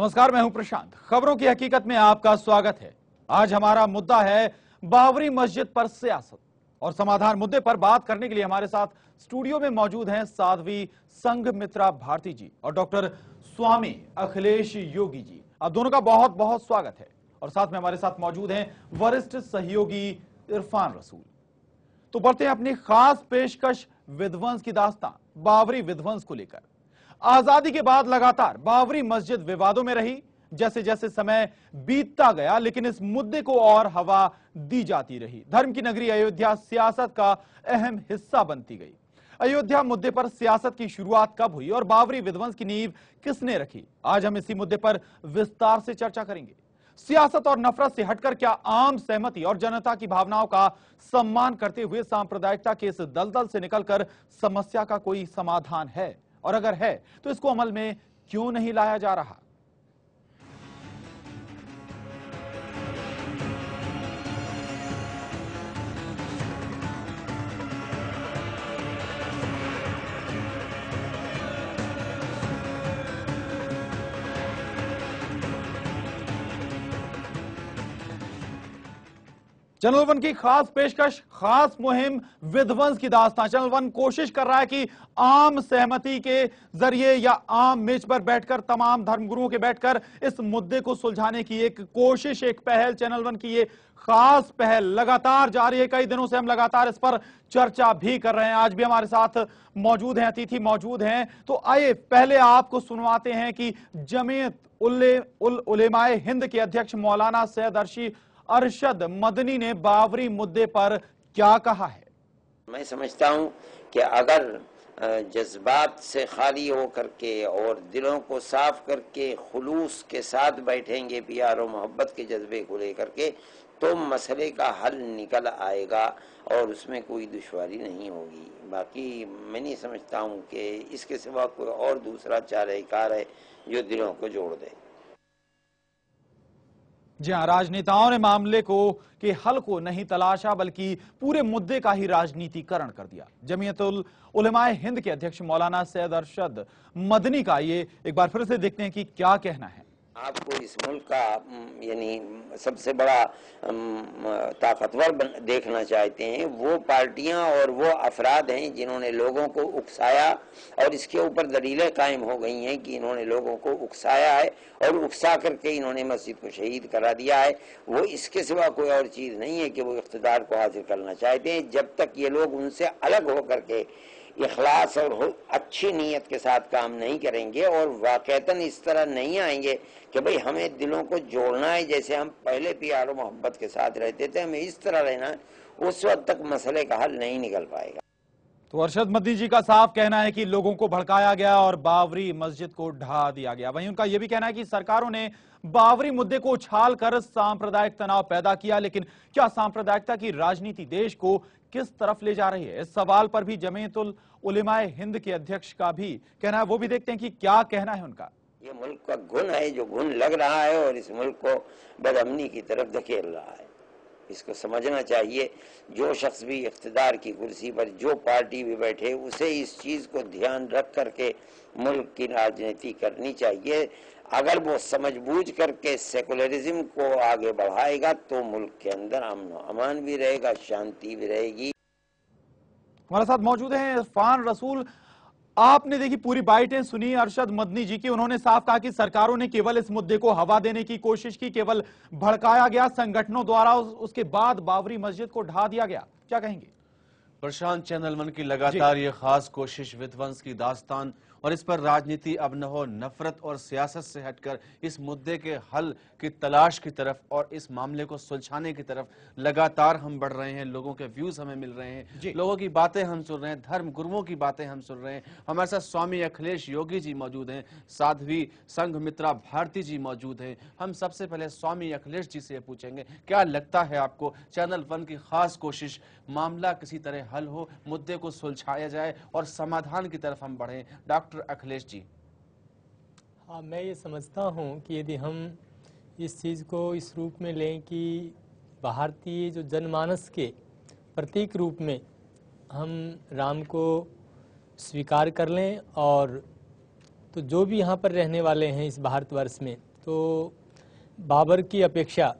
नमस्कार, मैं हूं प्रशांत। खबरों की हकीकत में आपका स्वागत है। आज हमारा मुद्दा है बाबरी मस्जिद पर सियासत और समाधान। मुद्दे पर बात करने के लिए हमारे साथ स्टूडियो में मौजूद हैं साध्वी संघमित्रा भारती जी और डॉक्टर स्वामी अखिलेश योगी जी। आप दोनों का बहुत बहुत स्वागत है। और साथ में हमारे साथ मौजूद हैं वरिष्ठ सहयोगी इरफान रसूल। तो बढ़ते हैं अपनी खास पेशकश विध्वंस की दास्तान बाबरी विध्वंस को लेकर। आजादी के बाद लगातार बाबरी मस्जिद विवादों में रही। जैसे जैसे समय बीतता गया लेकिन इस मुद्दे को और हवा दी जाती रही। धर्म की नगरी अयोध्या सियासत का अहम हिस्सा बनती गई। अयोध्या मुद्दे पर सियासत की शुरुआत कब हुई और बाबरी विध्वंस की नींव किसने रखी, आज हम इसी मुद्दे पर विस्तार से चर्चा करेंगे। सियासत और नफरत से हटकर क्या आम सहमति और जनता की भावनाओं का सम्मान करते हुए सांप्रदायिकता के इस दलदल से निकलकर समस्या का कोई समाधान है, और अगर है तो इसको अमल में क्यों नहीं लाया जा रहा। चैनल वन की खास पेशकश, खास मुहिम विध्वंस की दास्तान। चैनल वन कोशिश कर रहा है कि आम सहमति के जरिए या आम मेज पर बैठकर तमाम धर्मगुरुओं के बैठकर इस मुद्दे को सुलझाने की एक कोशिश, एक पहल, चैनल वन की ये खास पहल लगातार जारी है। कई दिनों से हम लगातार इस पर चर्चा भी कर रहे हैं। आज भी हमारे साथ मौजूद हैं, अतिथि मौजूद हैं। तो आइए पहले आपको सुनवाते हैं कि जमीयत उलेमाए हिंद के अध्यक्ष मौलाना सैयद अरशद मदनी ने बाबरी मुद्दे पर क्या कहा है। मैं समझता हूं कि अगर जज्बात से खाली होकर के और दिलों को साफ करके खुलूस के साथ बैठेंगे, प्यार और मोहब्बत के जज्बे को लेकर के, तो मसले का हल निकल आएगा और उसमें कोई दुश्वारी नहीं होगी। बाकी मैं नहीं समझता हूं कि इसके सिवा कोई और दूसरा चारेकार है जो दिलों को जोड़ दे। जी हां, राजनेताओं ने मामले के हल को नहीं तलाशा बल्कि पूरे मुद्दे का ही राजनीतिकरण कर दिया। जमीयतुल उलेमाए हिंद के अध्यक्ष मौलाना सैयद अरशद मदनी का ये एक बार फिर से देखते हैं कि क्या कहना है। आपको इस मुल्क का यानी सबसे बड़ा ताकतवर देखना चाहते हैं, वो पार्टियां और वो अफराद हैं जिन्होंने लोगों को उकसाया और इसके ऊपर दलीलें कायम हो गई हैं कि इन्होंने लोगों को उकसाया है और उकसा करके इन्होंने मस्जिद को शहीद करा दिया है। वो इसके सिवा कोई और चीज़ नहीं है कि वो इख्तिदार को हासिल करना चाहते हैं। जब तक ये लोग उनसे अलग होकर के इखलास और अच्छी नीयत के साथ काम नहीं करेंगे और वाकईतन इस तरह नहीं आएंगे कि भाई हमें दिलों को जोड़ना है, जैसे हम पहले प्यार और मोहब्बत के साथ रहते थे, हमें इस तरह रहना है, उस वक्त तक मसले का हल नहीं निकल पाएगा। तो अरशद मदनी जी का साफ कहना है कि लोगों को भड़काया गया और बाबरी मस्जिद को ढा दिया गया। वहीं उनका यह भी कहना है कि सरकारों ने बाबरी मुद्दे को उछाल कर सांप्रदायिक तनाव पैदा किया, लेकिन क्या सांप्रदायिकता की राजनीति देश को किस तरफ ले जा रही है, इस सवाल पर भी जमीयतुल उलेमाए हिंद के अध्यक्ष का भी कहना है। वो भी देखते हैं कि क्या कहना है उनका। ये मुल्क का गुण है जो गुण लग रहा है और इस मुल्क को बदअमनी की तरफ धकेल रहा है। इसको समझना चाहिए। जो शख्स भी इख्तिदार की कुर्सी पर, जो पार्टी भी बैठे, उसे इस चीज़ को ध्यान रख करके मुल्क की राजनीति करनी चाहिए। अगर वो समझबूझ करके सेकुलरिज्म को आगे बढ़ाएगा तो मुल्क के अंदर अमन अमान भी रहेगा, शांति भी रहेगी। हमारे साथ मौजूद हैं इरफान रसूल। आपने देखी पूरी बाइटें सुनी अरशद मदनी जी की। उन्होंने साफ कहा कि सरकारों ने केवल इस मुद्दे को हवा देने की कोशिश की, केवल भड़काया गया संगठनों द्वारा, उसके बाद बाबरी मस्जिद को ढा दिया गया। क्या कहेंगे? प्रशांत, चैनल वन की लगातार ये खास कोशिश विध्वंस की दास्तान और इस पर राजनीति अब न हो, नफरत और सियासत से हटकर इस मुद्दे के हल की तलाश की तरफ और इस मामले को सुलझाने की तरफ लगातार हम बढ़ रहे हैं। लोगों के व्यूज हमें मिल रहे हैं, लोगों की बातें हम सुन रहे हैं, धर्म गुरुओं की बातें हम सुन रहे हैं। हमारे साथ स्वामी अखिलेश योगी जी मौजूद हैं, साध्वी संघमित्रा भारती जी मौजूद हैं। हम सबसे पहले स्वामी अखिलेश जी से पूछेंगे, क्या लगता है आपको चैनल वन की खास कोशिश, मामला किसी तरह हल हो, मुद्दे को सुलझाया जाए और समाधान की तरफ हम बढ़ें? डॉक्टर अखिलेश जी। हाँ, मैं ये समझता हूँ कि यदि हम इस चीज़ को इस रूप में लें कि भारतीय जो जनमानस के प्रतीक रूप में हम राम को स्वीकार कर लें, और तो जो भी यहाँ पर रहने वाले हैं इस भारतवर्ष में, तो बाबर की अपेक्षा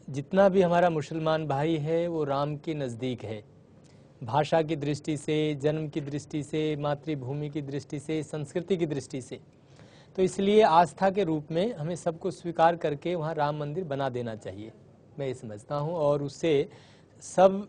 जितना भी हमारा मुसलमान भाई है वो राम के नज़दीक है, भाषा की दृष्टि से, जन्म की दृष्टि से, मातृभूमि की दृष्टि से, संस्कृति की दृष्टि से। तो इसलिए आस्था के रूप में हमें सबको स्वीकार करके वहाँ राम मंदिर बना देना चाहिए, मैं ये समझता हूँ। और उससे सब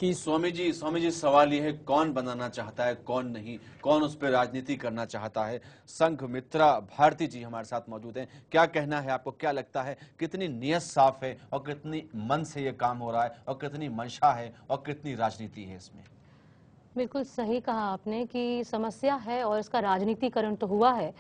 की स्वामी जी सवाल ये है, कौन बनाना चाहता है, कौन नहीं, कौन उस पर राजनीति करना चाहता है। संघ मित्रा भारती जी हमारे साथ मौजूद हैं। क्या कहना है आपको, क्या लगता है कितनी नीयत साफ है और कितनी मन से ये काम हो रहा है और कितनी मंशा है और कितनी राजनीति है इसमें? बिल्कुल सही कहा आपने कि समस्या है और इसका राजनीतिकरण तो हुआ है,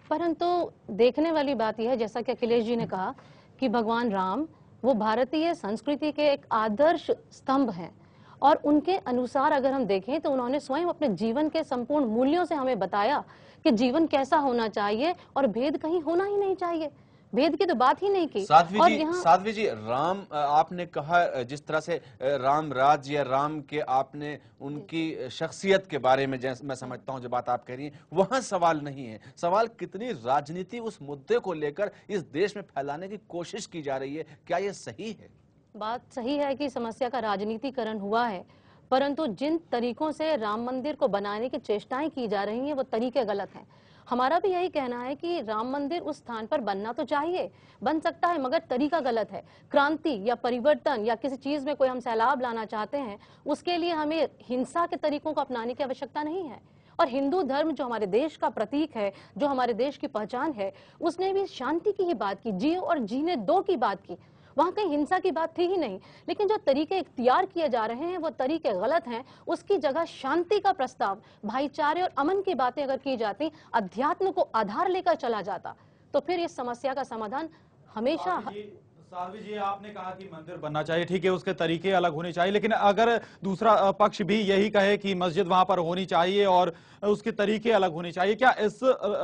परंतु देखने वाली बात यह है, जैसा कि अखिलेश जी ने कहा कि भगवान राम वो भारतीय संस्कृति के एक आदर्श स्तंभ हैं और उनके अनुसार अगर हम देखें तो उन्होंने स्वयं अपने जीवन के संपूर्ण मूल्यों से हमें बताया कि जीवन कैसा होना चाहिए और भेद कहीं होना ही नहीं चाहिए, भेद की तो बात ही नहीं की। साध्वी जी राम, आपने कहा जिस तरह से राम राज्य या राम के आपने उनकी शख्सियत के बारे में, जैसे मैं समझता हूं जो बात आप कह रही हैं, वहां सवाल नहीं है। सवाल कितनी राजनीति उस मुद्दे को लेकर इस देश में फैलाने की कोशिश की जा रही है, क्या ये सही है? बात सही है कि समस्या का राजनीतिकरण हुआ है, परंतु जिन तरीकों से राम मंदिर को बनाने की चेष्टाएं की जा रही हैं वो तरीके गलत हैं। हमारा भी यही कहना है कि राम मंदिर उस स्थान पर बनना तो चाहिए, बन सकता है, मगर तरीका गलत है। क्रांति या परिवर्तन या किसी चीज में कोई हम सैलाब लाना चाहते हैं, उसके लिए हमें हिंसा के तरीकों को अपनाने की आवश्यकता नहीं है। और हिंदू धर्म जो हमारे देश का प्रतीक है, जो हमारे देश की पहचान है, उसने भी शांति की ही बात की, जियो और जीने दो की बात की, वहां कहीं हिंसा की बात थी ही नहीं। लेकिन जो तरीके इख्तियार किए जा रहे हैं वो तरीके गलत हैं। उसकी जगह शांति का प्रस्ताव, भाईचारे और अमन की बातें अगर की जाती, अध्यात्म को आधार लेकर चला जाता, तो फिर इस समस्या का समाधान हमेशा। साध्वी जी, आपने कहा कि मंदिर बनना चाहिए, ठीक है, उसके तरीके अलग होने चाहिए, लेकिन अगर दूसरा पक्ष भी यही कहे कि मस्जिद वहां पर होनी चाहिए और उसके तरीके अलग होने चाहिए, क्या इस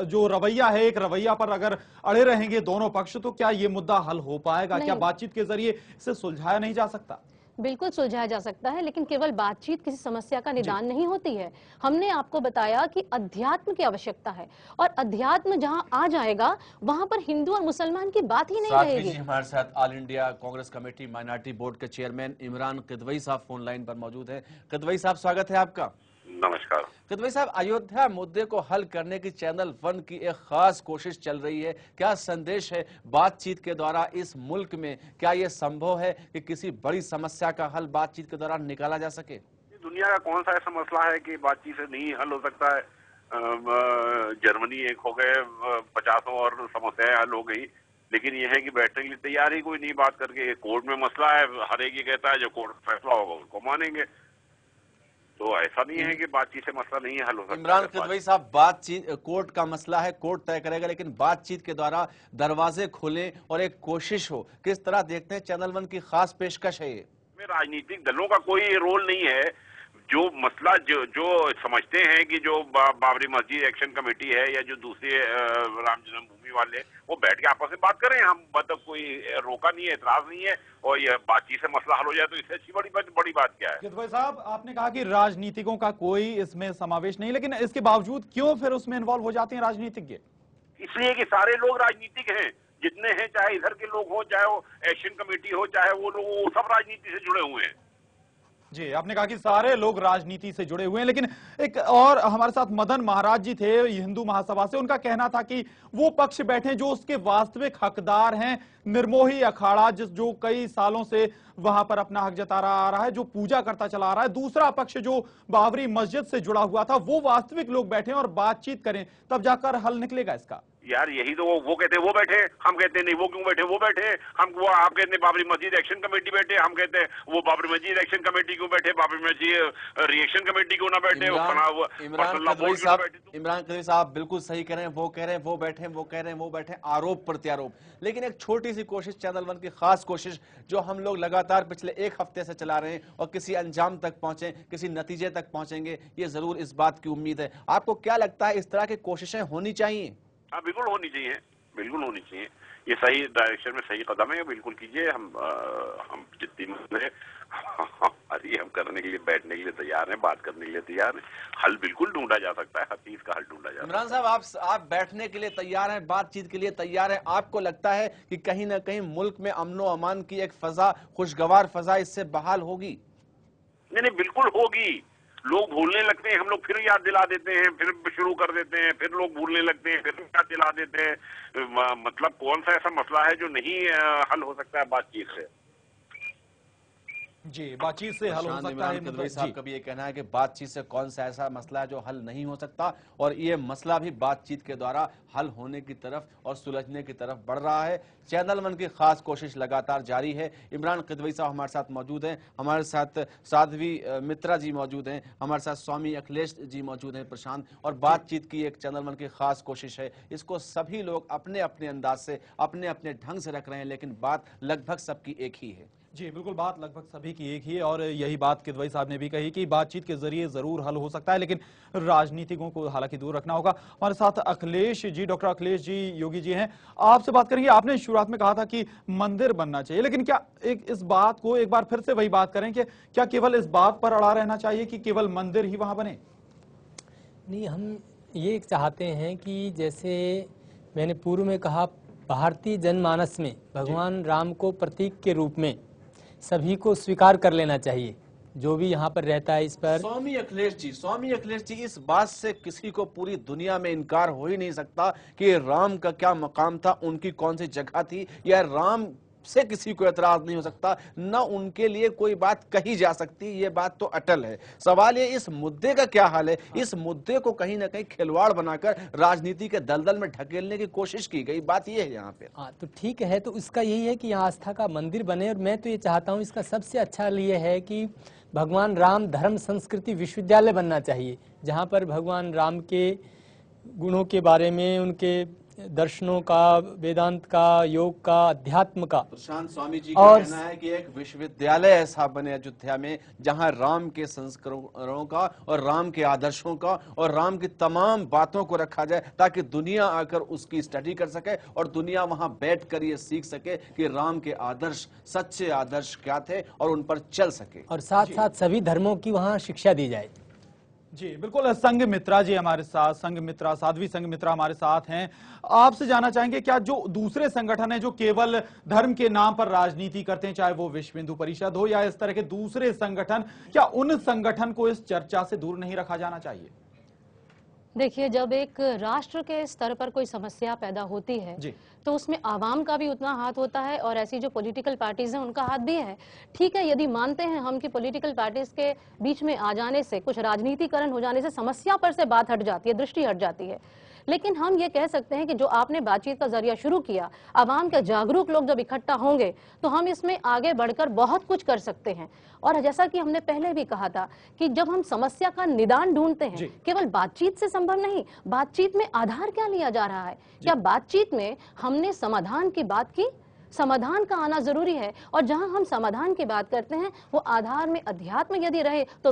जो रवैया है, एक रवैया पर अगर अड़े रहेंगे दोनों पक्ष, तो क्या ये मुद्दा हल हो पाएगा? क्या बातचीत के जरिए इसे सुलझाया नहीं जा सकता? बिल्कुल सुलझाया जा सकता है, लेकिन केवल बातचीत किसी समस्या का निदान नहीं होती है। हमने आपको बताया कि अध्यात्म की आवश्यकता है और अध्यात्म जहां आ जाएगा वहां पर हिंदू और मुसलमान की बात ही नहीं रहेगी। हमारे साथ all India Congress committee minority board के चेयरमैन इमरान किदवई साहब फोन लाइन पर मौजूद हैं। किदवई साहब, स्वागत है आपका। नमस्कार। किदवई साहब, अयोध्या मुद्दे को हल करने की चैनल वन की एक खास कोशिश चल रही है, क्या संदेश है बातचीत के द्वारा इस मुल्क में? क्या यह संभव है कि किसी बड़ी समस्या का हल बातचीत के दौरान निकाला जा सके? दुनिया का कौन सा ऐसा मसला है कि बातचीत से नहीं हल हो सकता है? जर्मनी एक हो गए, 50 और समस्याएं हल हो गई, लेकिन यह है कि बैठने के लिए तैयार ही कोई नहीं बात करके। कोर्ट में मसला है, हर एक ये कहता है जो कोर्ट फैसला होगा उसको मानेंगे, तो ऐसा नहीं है कि बातचीत से मसला नहीं हल हो सकता। इमरान किदवई साहब, बातचीत कोर्ट का मसला है, कोर्ट तय करेगा, लेकिन बातचीत के द्वारा दरवाजे खुले और एक कोशिश हो, किस तरह देखते हैं? चैनल वन की खास पेशकश है ये। राजनीतिक दलों का कोई रोल नहीं है। जो मसला जो समझते हैं कि जो बाबरी मस्जिद एक्शन कमेटी है या जो दूसरे राम जन्मभूमि वाले, वो बैठ के आपस में बात करें। हम मतलब कोई रोका नहीं है, एतराज नहीं है, और यह बातचीत से मसला हल हो जाए तो इससे अच्छी बड़ी बात क्या है? किदवई साहब, आपने कहा कि राजनीतिकों का कोई इसमें समावेश नहीं, लेकिन इसके बावजूद क्यों फिर उसमें इन्वॉल्व हो जाते हैं राजनीतिज्ञ? इसलिए कि सारे लोग राजनीतिक हैं, जितने हैं, चाहे इधर के लोग हो, चाहे वो एक्शन कमेटी हो, चाहे वो लोग, वो सब राजनीति से जुड़े हुए हैं। जी, आपने कहा कि सारे लोग राजनीति से जुड़े हुए हैं, लेकिन एक और हमारे साथ मदन महाराज जी थे हिंदू महासभा से, उनका कहना था कि वो पक्ष बैठे जो उसके वास्तविक हकदार हैं। निर्मोही अखाड़ा जो कई सालों से वहां पर अपना हक जता आ रहा है, जो पूजा करता चला आ रहा है, दूसरा पक्ष जो बाबरी मस्जिद से जुड़ा हुआ था, वो वास्तविक लोग बैठे और बातचीत करें, तब जाकर हल निकलेगा इसका। यार यही तो वो कहते हैं वो बैठे, हम कहते हैं नहीं वो क्यों बैठे, वो बैठे। हम वो आप कहते हैं बाबरी मस्जिद एक्शन कमेटी बैठे, हम कहते हैं वो बाबरी मस्जिद एक्शन कमेटी क्यों बैठे, बाबरी मस्जिद रिएक्शन कमेटी क्यों ना बैठे। इमरान किदवई साहब बिल्कुल सही कह रहे हैं, वो कह रहे हैं वो बैठे, वो कह रहे हैं वो बैठे, आरोप प्रत्यारोप। लेकिन एक छोटी सी कोशिश, चैनल वन की खास कोशिश, जो हम लोग लगातार पिछले एक हफ्ते से चला रहे हैं और किसी अंजाम तक पहुंचे, किसी नतीजे तक पहुंचेंगे, ये जरूर इस बात की उम्मीद है। आपको क्या लगता है, इस तरह की कोशिशें होनी चाहिए? हाँ, बिल्कुल होनी चाहिए, बिल्कुल होनी चाहिए। ये सही डायरेक्शन में सही कदम है, बिल्कुल कीजिए। हम जितनी अरे हम करने के लिए, बैठने के लिए तैयार हैं, बात करने के लिए तैयार हैं। हल बिल्कुल ढूंढा जा सकता है, हर चीज का हल ढूंढा जा सकता है। इमरान साहब, आप बैठने के लिए तैयार हैं, बातचीत के लिए तैयार हैं। आपको लगता है कि कहीं ना कहीं मुल्क में अमनो अमान की एक फजा, खुशगवार फजा इससे बहाल होगी? नहीं, बिल्कुल होगी। लोग भूलने लगते हैं, हम लोग फिर याद दिला देते हैं, फिर शुरू कर देते हैं, फिर लोग भूलने लगते हैं, फिर याद दिला देते हैं। मतलब कौन सा ऐसा मसला है जो नहीं हल हो सकता है बातचीत से? जी, बातचीत से हल हो सकता है। किदवई साहब का भी ये कहना है कि बातचीत से कौन सा ऐसा मसला है जो हल नहीं हो सकता, और ये मसला भी बातचीत के द्वारा हल होने की तरफ और सुलझने की तरफ बढ़ रहा है। चैनल वन की खास कोशिश लगातार जारी है। इमरान किदवई साहब हमारे साथ मौजूद हैं, हमारे साथ साध्वी मित्रा जी मौजूद हैं, हमारे साथ स्वामी अखिलेश जी मौजूद हैं, प्रशांत। और बातचीत की एक चैनल वन की खास कोशिश है, इसको सभी लोग अपने अपने अंदाज से, अपने अपने ढंग से रख रहे हैं, लेकिन बात लगभग सबकी एक ही है। जी बिल्कुल, बात लगभग सभी की एक ही है, और यही बात किदवई साहब ने भी कही कि बातचीत के जरिए जरूर हल हो सकता है, लेकिन राजनीतिकों को हालांकि दूर रखना होगा। हमारे साथ अखिलेश जी, डॉक्टर अखिलेश जी योगी जी हैं, आपसे बात करेंगे। आपने शुरुआत में कहा था कि मंदिर बनना चाहिए, लेकिन क्या इस बात को एक बार फिर से वही बात करें कि क्या केवल इस बात पर अड़ा रहना चाहिए कि केवल मंदिर ही वहां बने? नहीं, हम ये चाहते हैं कि जैसे मैंने पूर्व में कहा, भारतीय जनमानस में भगवान राम को प्रतीक के रूप में सभी को स्वीकार कर लेना चाहिए, जो भी यहाँ पर रहता है। इस पर स्वामी अखिलेश जी, इस बात से किसी को पूरी दुनिया में इनकार हो ही नहीं सकता कि राम का क्या मकाम था, उनकी कौन सी जगह थी, या राम से किसी को एतराज नहीं हो सकता, न उनके लिए कोई बात कही जा सकती, ये बात तो अटल है। सवाल ये इस मुद्दे का क्या हाल है? इस मुद्दे को कहीं ना कहीं खिलवाड़ बनाकर राजनीति के दलदल में ढकेलने की कोशिश की गई, बात ये है यहाँ पे। हाँ, तो ठीक है, तो इसका यही है कि यहाँ आस्था का मंदिर बने, और मैं तो ये चाहता हूँ इसका सबसे अच्छा ये है कि भगवान राम धर्म संस्कृति विश्वविद्यालय बनना चाहिए, जहाँ पर भगवान राम के गुणों के बारे में, उनके दर्शनों का, वेदांत का, योग का, अध्यात्म का। प्रशांत, स्वामी जी का कहना है कि एक विश्वविद्यालय ऐसा बने अयोध्या में, जहां राम के संस्कारों का और राम के आदर्शों का और राम की तमाम बातों को रखा जाए, ताकि दुनिया आकर उसकी स्टडी कर सके और दुनिया वहां बैठकर ये सीख सके कि राम के आदर्श, सच्चे आदर्श क्या थे, और उन पर चल सके। और साथ साथ सभी धर्मों की वहां शिक्षा दी जाए। जी बिल्कुल, संघ मित्रा जी हमारे साथ, संघ मित्रा, साध्वी संघ मित्रा हमारे साथ हैं। आपसे जानना चाहेंगे, क्या जो दूसरे संगठन हैं जो केवल धर्म के नाम पर राजनीति करते हैं, चाहे वो विश्व हिंदू परिषद हो या इस तरह के दूसरे संगठन, क्या उन संगठन को इस चर्चा से दूर नहीं रखा जाना चाहिए? देखिए, जब एक राष्ट्र के स्तर पर कोई समस्या पैदा होती है तो उसमें आवाम का भी उतना हाथ होता है, और ऐसी जो पॉलिटिकल पार्टीज हैं उनका हाथ भी है। ठीक है, यदि मानते हैं हम कि पॉलिटिकल पार्टीज के बीच में आ जाने से, कुछ राजनीतिकरण हो जाने से समस्या पर से बात हट जाती है, दृष्टि हट जाती है, लेकिन हम ये कह सकते हैं कि जो आपने बातचीत का जरिया शुरू किया, आवाम के जागरूक लोग जब इकट्ठा होंगे तो हम इसमें आगे बढ़कर बहुत कुछ कर सकते हैं। और जैसा कि हमने पहले भी कहा था कि जब हम समस्या का निदान ढूंढते हैं, केवल बातचीत से संभव नहीं, बातचीत में आधार क्या लिया जा रहा है, क्या बातचीत में हमने समाधान की बात की, समाधान का आना जरूरी है, और जहां हम समाधान की बात करते हैं वो आधार में अध्यात्म यदि रहे तो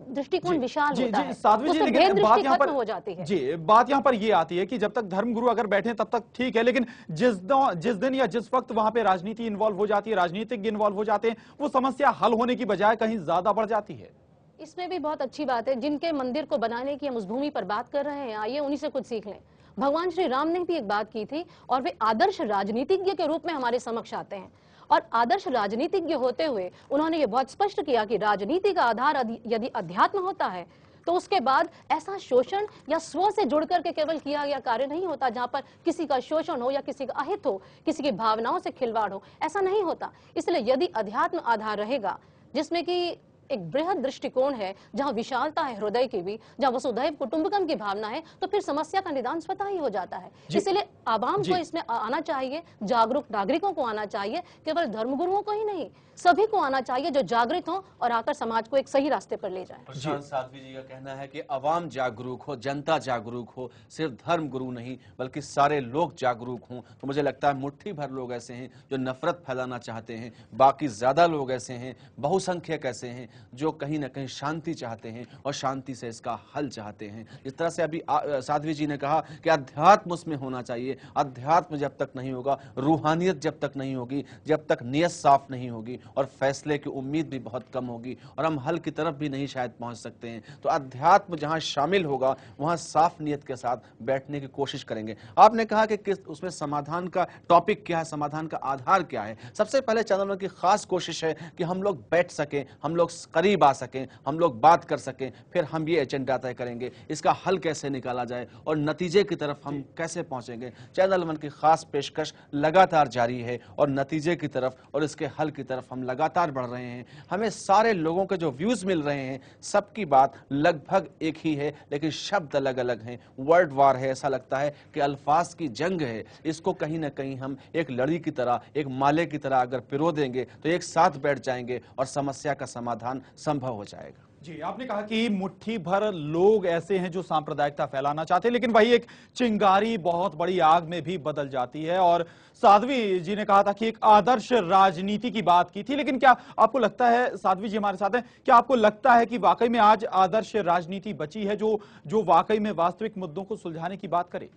दृष्टिकोण विशाल होता है, साध्वी जी, लेकिन बात यहाँ पर हो जाती है। जी, बात यहाँ पर ये आती है कि जब तक धर्मगुरु अगर बैठे तब तक ठीक है, लेकिन जिस दिन या जिस वक्त वहां पे राजनीति इन्वॉल्व हो जाती है, राजनीतिज्ञ इन्वॉल्व हो जाते हैं, वो समस्या हल होने की बजाय कहीं ज्यादा बढ़ जाती है। इसमें भी बहुत अच्छी बात है, जिनके मंदिर को बनाने की हम उस भूमि पर बात कर रहे हैं, आइए उन्हीं से कुछ सीख लें। भगवान श्री राम ने भी एक बात की थी, और वे आदर्श राजनीतिज्ञ के रूप में हमारे समक्ष आते हैं, और आदर्श राजनीतिज्ञ होते हुए उन्होंने ये बहुत स्पष्ट किया कि राजनीति का आधार यदि अध्यात्म होता है तो उसके बाद ऐसा शोषण या स्व से जुड़ करके केवल किया गया कार्य नहीं होता, जहां पर किसी का शोषण हो या किसी का अहित हो, किसी की भावनाओं से खिलवाड़ हो, ऐसा नहीं होता। इसलिए यदि अध्यात्म आधार रहेगा, जिसमें कि एक बृहद दृष्टिकोण है, जहां विशालता है हृदय की भी, जहां वसुधैव कुटुंबकम की भावना है, तो फिर समस्या का निदान स्वतः ही हो जाता है। इसलिए आवाम को इसमें आना चाहिए, जागरूक नागरिकों को आना चाहिए, केवल धर्मगुरुओं को ही नहीं, सभी को आना चाहिए जो जागृत हो और आकर समाज को एक सही रास्ते पर ले जाए। प्रशांत साध्वी जी का कहना है कि अवाम जागरूक हो, जनता जागरूक हो, सिर्फ धर्म गुरु नहीं बल्कि सारे लोग जागरूक हों। तो मुझे लगता है मुट्ठी भर लोग ऐसे हैं जो नफरत फैलाना चाहते हैं, बाकी ज्यादा लोग ऐसे हैं, बहुसंख्यक ऐसे हैं जो कहीं ना कहीं शांति चाहते हैं और शांति से इसका हल चाहते हैं। जिस तरह से अभी साध्वी जी ने कहा कि अध्यात्म उसमें होना चाहिए, अध्यात्म जब तक नहीं होगा, रूहानियत जब तक नहीं होगी, जब तक नियत साफ नहीं होगी और फैसले की उम्मीद भी बहुत कम होगी और हम हल की तरफ भी नहीं शायद पहुंच सकते हैं। तो अध्यात्म जहां शामिल होगा वहां साफ नियत के साथ बैठने की कोशिश करेंगे। आपने कहा कि किस उसमें समाधान का टॉपिक क्या है, समाधान का आधार क्या है। सबसे पहले चैनल की खास कोशिश है कि हम लोग बैठ सकें, हम लोग करीब आ सकें, हम लोग बात कर सकें, फिर हम ये एजेंडा तय करेंगे इसका हल कैसे निकाला जाए और नतीजे की तरफ हम कैसे पहुंचेंगे। चैनल वन की खास पेशकश लगातार जारी है और नतीजे की तरफ और इसके हल की तरफ हम लगातार बढ़ रहे हैं। हमें सारे लोगों के जो व्यूज मिल रहे हैं सबकी बात लगभग एक ही है, लेकिन शब्द अलग अलग हैं। वर्ड वार है, ऐसा लगता है कि अल्फाज की जंग है। इसको कहीं ना कहीं हम एक लड़ी की तरह, एक माले की तरह अगर पिरो देंगे तो एक साथ बैठ जाएंगे और समस्या का समाधान संभव हो जाएगा। जी, आपने कहा कि मुट्ठी भर लोग ऐसे हैं जो सांप्रदायिकता फैलाना चाहते हैं, लेकिन वही एक चिंगारी बहुत बड़ी आग में भी बदल जाती है। और साध्वी जी ने कहा था कि एक आदर्श राजनीति की बात की थी, लेकिन क्या आपको लगता है, साध्वी जी हमारे साथ हैं, क्या आपको लगता है कि वाकई में आज आदर्श राजनीति बची है जो वाकई में वास्तविक मुद्दों को सुलझाने की बात करे?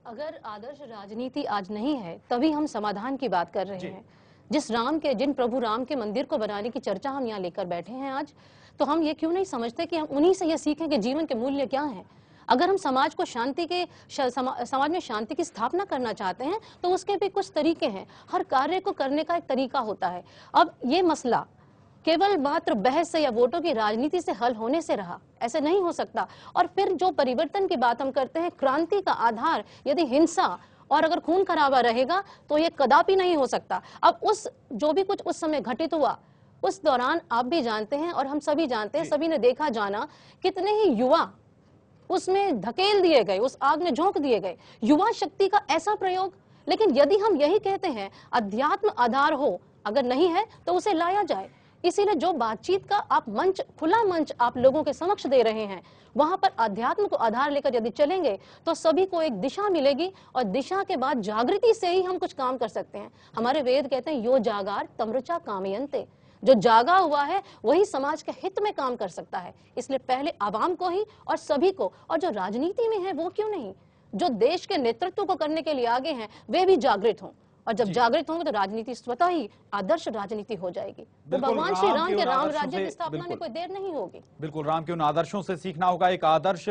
अगर आदर्श राजनीति आज नहीं है तभी हम समाधान की बात कर रहे हैं। जिन प्रभु राम के मंदिर को बनाने की चर्चा हम यहाँ लेकर बैठे हैं आज, तो हम ये क्यों नहीं समझते कि हम उन्हीं से ये सीखें कि जीवन के मूल्य क्या हैं। अगर हम समाज को समाज में शांति की स्थापना करना चाहते हैं तो उसके भी कुछ तरीके हैं। हर कार्य को करने का एक तरीका होता है। अब ये मसला केवल मात्र बहस से या वोटों की राजनीति से हल होने से रहा, ऐसे नहीं हो सकता। और फिर जो परिवर्तन की बात हम करते हैं, क्रांति का आधार यदि हिंसा और अगर खून खराबा रहेगा तो ये कदापि नहीं हो सकता। अब जो भी कुछ उस समय घटित हुआ, उस दौरान आप भी जानते हैं और हम सभी जानते हैं, सभी ने देखा जाना, कितने ही युवा उसमें धकेल दिए गए, उस आग में झोंक दिए गए। युवा शक्ति का ऐसा प्रयोग। लेकिन यदि हम यही कहते हैं अध्यात्म आधार हो, अगर नहीं है तो उसे लाया जाए। इसीलिए जो बातचीत का आप मंच, खुला मंच आप लोगों के समक्ष दे रहे हैं, वहां पर अध्यात्म को आधार लेकर यदि चलेंगे तो सभी को एक दिशा मिलेगी और दिशा के बाद जागृति से ही हम कुछ काम कर सकते हैं। हमारे वेद कहते हैं यो जागार तमृचा कामयन्ते, जो जागा हुआ है वही समाज के हित में काम कर सकता है। इसलिए पहले आवाम को ही और सभी को, और जो राजनीति में है वो क्यों नहीं, जो देश के नेतृत्व को करने के लिए आगे हैं वे भी जागृत हों। और जब जागृत होंगे तो राजनीति स्वतः ही आदर्श राजनीति हो जाएगी। तो भगवान श्री राम के राम राज्य की स्थापना में कोई देर नहीं होगी। बिल्कुल, राम के उन आदर्शों से सीखना होगा। एक आदर्श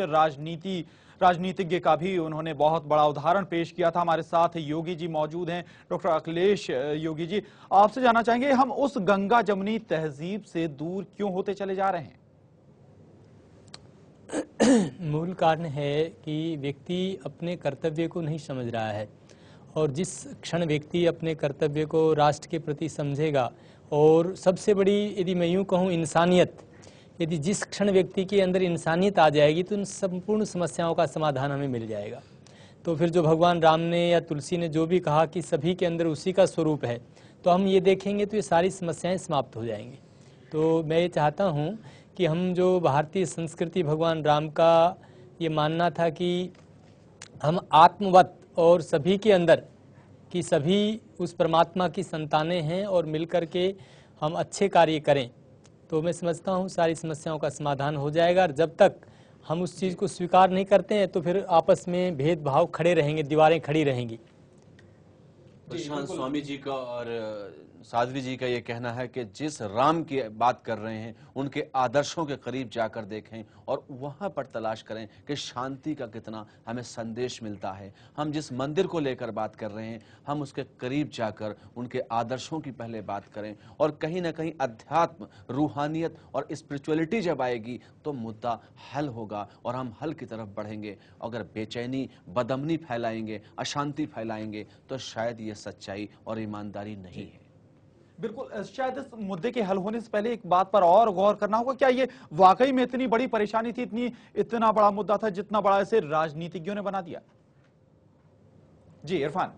राजनीतिज्ञ का भी उन्होंने बहुत बड़ा उदाहरण पेश किया था। हमारे साथ योगी जी मौजूद हैं, डॉक्टर अखिलेश योगी जी। आपसे जानना चाहेंगे, हम उस गंगा जमुनी तहजीब से दूर क्यों होते चले जा रहे हैं? मूल कारण है कि व्यक्ति अपने कर्तव्य को नहीं समझ रहा है। और जिस क्षण व्यक्ति अपने कर्तव्य को राष्ट्र के प्रति समझेगा, और सबसे बड़ी यदि मैं यूँ कहूँ इंसानियत, यदि जिस क्षण व्यक्ति के अंदर इंसानियत आ जाएगी तो उन संपूर्ण समस्याओं का समाधान हमें मिल जाएगा। तो फिर जो भगवान राम ने या तुलसी ने जो भी कहा कि सभी के अंदर उसी का स्वरूप है, तो हम ये देखेंगे तो ये सारी समस्याएं समाप्त हो जाएंगी। तो मैं ये चाहता हूँ कि हम जो भारतीय संस्कृति, भगवान राम का ये मानना था कि हम आत्मवत और सभी के अंदर कि सभी उस परमात्मा की संतानें हैं और मिलकर के हम अच्छे कार्य करें, तो मैं समझता हूँ सारी समस्याओं का समाधान हो जाएगा। और जब तक हम उस चीज़ को स्वीकार नहीं करते हैं तो फिर आपस में भेदभाव खड़े रहेंगे, दीवारें खड़ी रहेंगी। प्रशांत स्वामी जी का और साध्वी जी का ये कहना है कि जिस राम की बात कर रहे हैं उनके आदर्शों के करीब जाकर देखें और वहां पर तलाश करें कि शांति का कितना हमें संदेश मिलता है। हम जिस मंदिर को लेकर बात कर रहे हैं हम उसके करीब जाकर उनके आदर्शों की पहले बात करें, और कहीं ना कहीं अध्यात्म, रूहानियत और स्पिरिचुअलिटी जब आएगी तो मुद्दा हल होगा और हम हल की तरफ बढ़ेंगे। अगर बेचैनी, बदअमनी फैलाएंगे, अशांति फैलाएंगे तो शायद ये सच्चाई और ईमानदारी नहीं है। बिल्कुल, शायद इस मुद्दे के हल होने से पहले एक बात पर और गौर करना होगा, क्या ये वाकई में इतनी बड़ी परेशानी थी, इतना बड़ा मुद्दा था जितना बड़ा इसे राजनीतिज्ञों ने बना दिया? जी इरफान।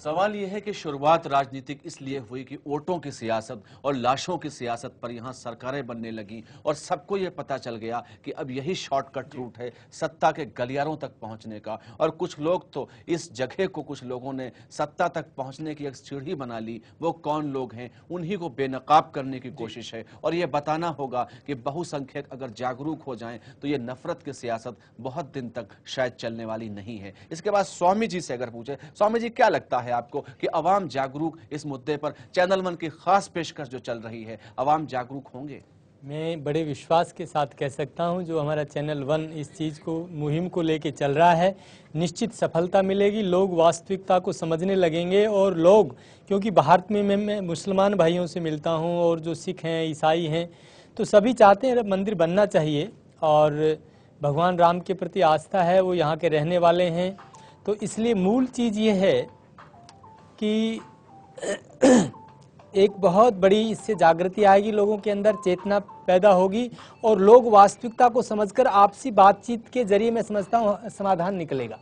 सवाल यह है कि शुरुआत राजनीतिक इसलिए हुई कि वोटों की सियासत और लाशों की सियासत पर यहां सरकारें बनने लगी और सबको यह पता चल गया कि अब यही शॉर्टकट रूट है सत्ता के गलियारों तक पहुंचने का। और कुछ लोग तो इस जगह को, कुछ लोगों ने सत्ता तक पहुंचने की एक सीढ़ी बना ली। वो कौन लोग हैं, उन्हीं को बेनकाब करने की कोशिश है। और यह बताना होगा कि बहुसंख्यक अगर जागरूक हो जाएं तो ये नफरत की सियासत बहुत दिन तक शायद चलने वाली नहीं है। इसके बाद स्वामी जी से अगर पूछे, स्वामी जी क्या लगता है आपको कि अवाम जागरूक इस मुद्दे पर, चैनल वन की खास पेशकश जो चल रही है, अवाम जागरूक होंगे? मैं बड़े विश्वास के साथ कह सकता हूं, जो हमारा चैनल वन इस चीज़ को, मुहिम को लेके चल रहा है, निश्चित सफलता मिलेगी। लोग वास्तविकता को समझने लगेंगे और लोग, क्योंकि भारत में मैं मुसलमान भाइयों से मिलता हूं और जो सिख हैं, ईसाई हैं, तो सभी चाहते हैं मंदिर बनना चाहिए और भगवान राम के प्रति आस्था है, वो यहाँ के रहने वाले हैं। तो इसलिए मूल चीज़ ये है कि एक बहुत बड़ी इससे जागृति आएगी, लोगों के अंदर चेतना पैदा होगी और लोग वास्तविकता को समझकर आपसी बातचीत के जरिए, मैं समझता हूँ, समाधान निकलेगा।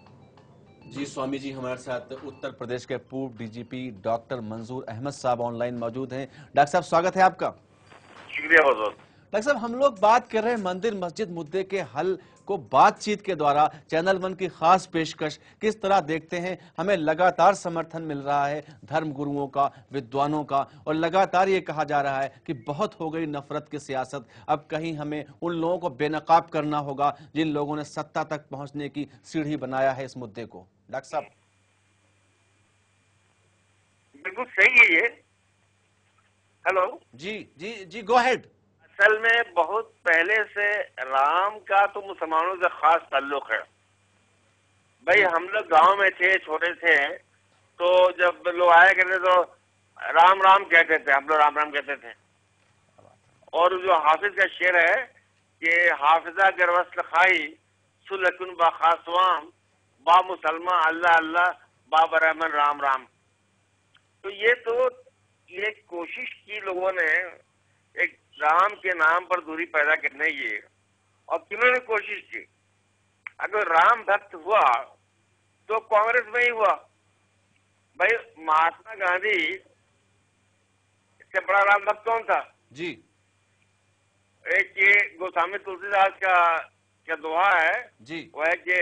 जी स्वामी जी, हमारे साथ उत्तर प्रदेश के पूर्व डीजीपी डॉक्टर मंजूर अहमद साहब ऑनलाइन मौजूद हैं। डॉक्टर साहब, स्वागत है आपका। शुक्रिया बहुत बहुत। डॉक्टर साहब, हम लोग बात कर रहे हैं मंदिर मस्जिद मुद्दे के हल को बातचीत के द्वारा। चैनल वन की खास पेशकश किस तरह देखते हैं? हमें लगातार समर्थन मिल रहा है धर्म गुरुओं का, विद्वानों का, और लगातार ये कहा जा रहा है कि बहुत हो गई नफरत की सियासत, अब कहीं हमें उन लोगों को बेनकाब करना होगा जिन लोगों ने सत्ता तक पहुंचने की सीढ़ी बनाया है इस मुद्दे को। डॉक्टर साहब, बिल्कुल सही है ये। हेलो जी जी जी, गो अहेड। असल में बहुत पहले से राम का तो मुसलमानों से खास ताल्लुक है। भाई हम लोग गांव में थे, छोटे थे, तो जब लोग आया करते तो राम राम कहते थे, हम लोग राम राम कहते थे। और जो हाफिज का शेर है कि हाफिजा गरवसल खाई सुलकुन बा खासवाम बा मुसलमान अल्लाह अल्लाह बा बरहमन राम राम। तो ये कोशिश की लोगों ने एक राम के नाम पर दूरी पैदा करने की, और किन्होंने कोशिश की। अगर राम भक्त हुआ तो कांग्रेस में ही हुआ। भाई महात्मा गांधी इससे बड़ा राम भक्त कौन था? जी, एक ये गोस्वामी तुलसीदास का दोहा है जी, वो है कि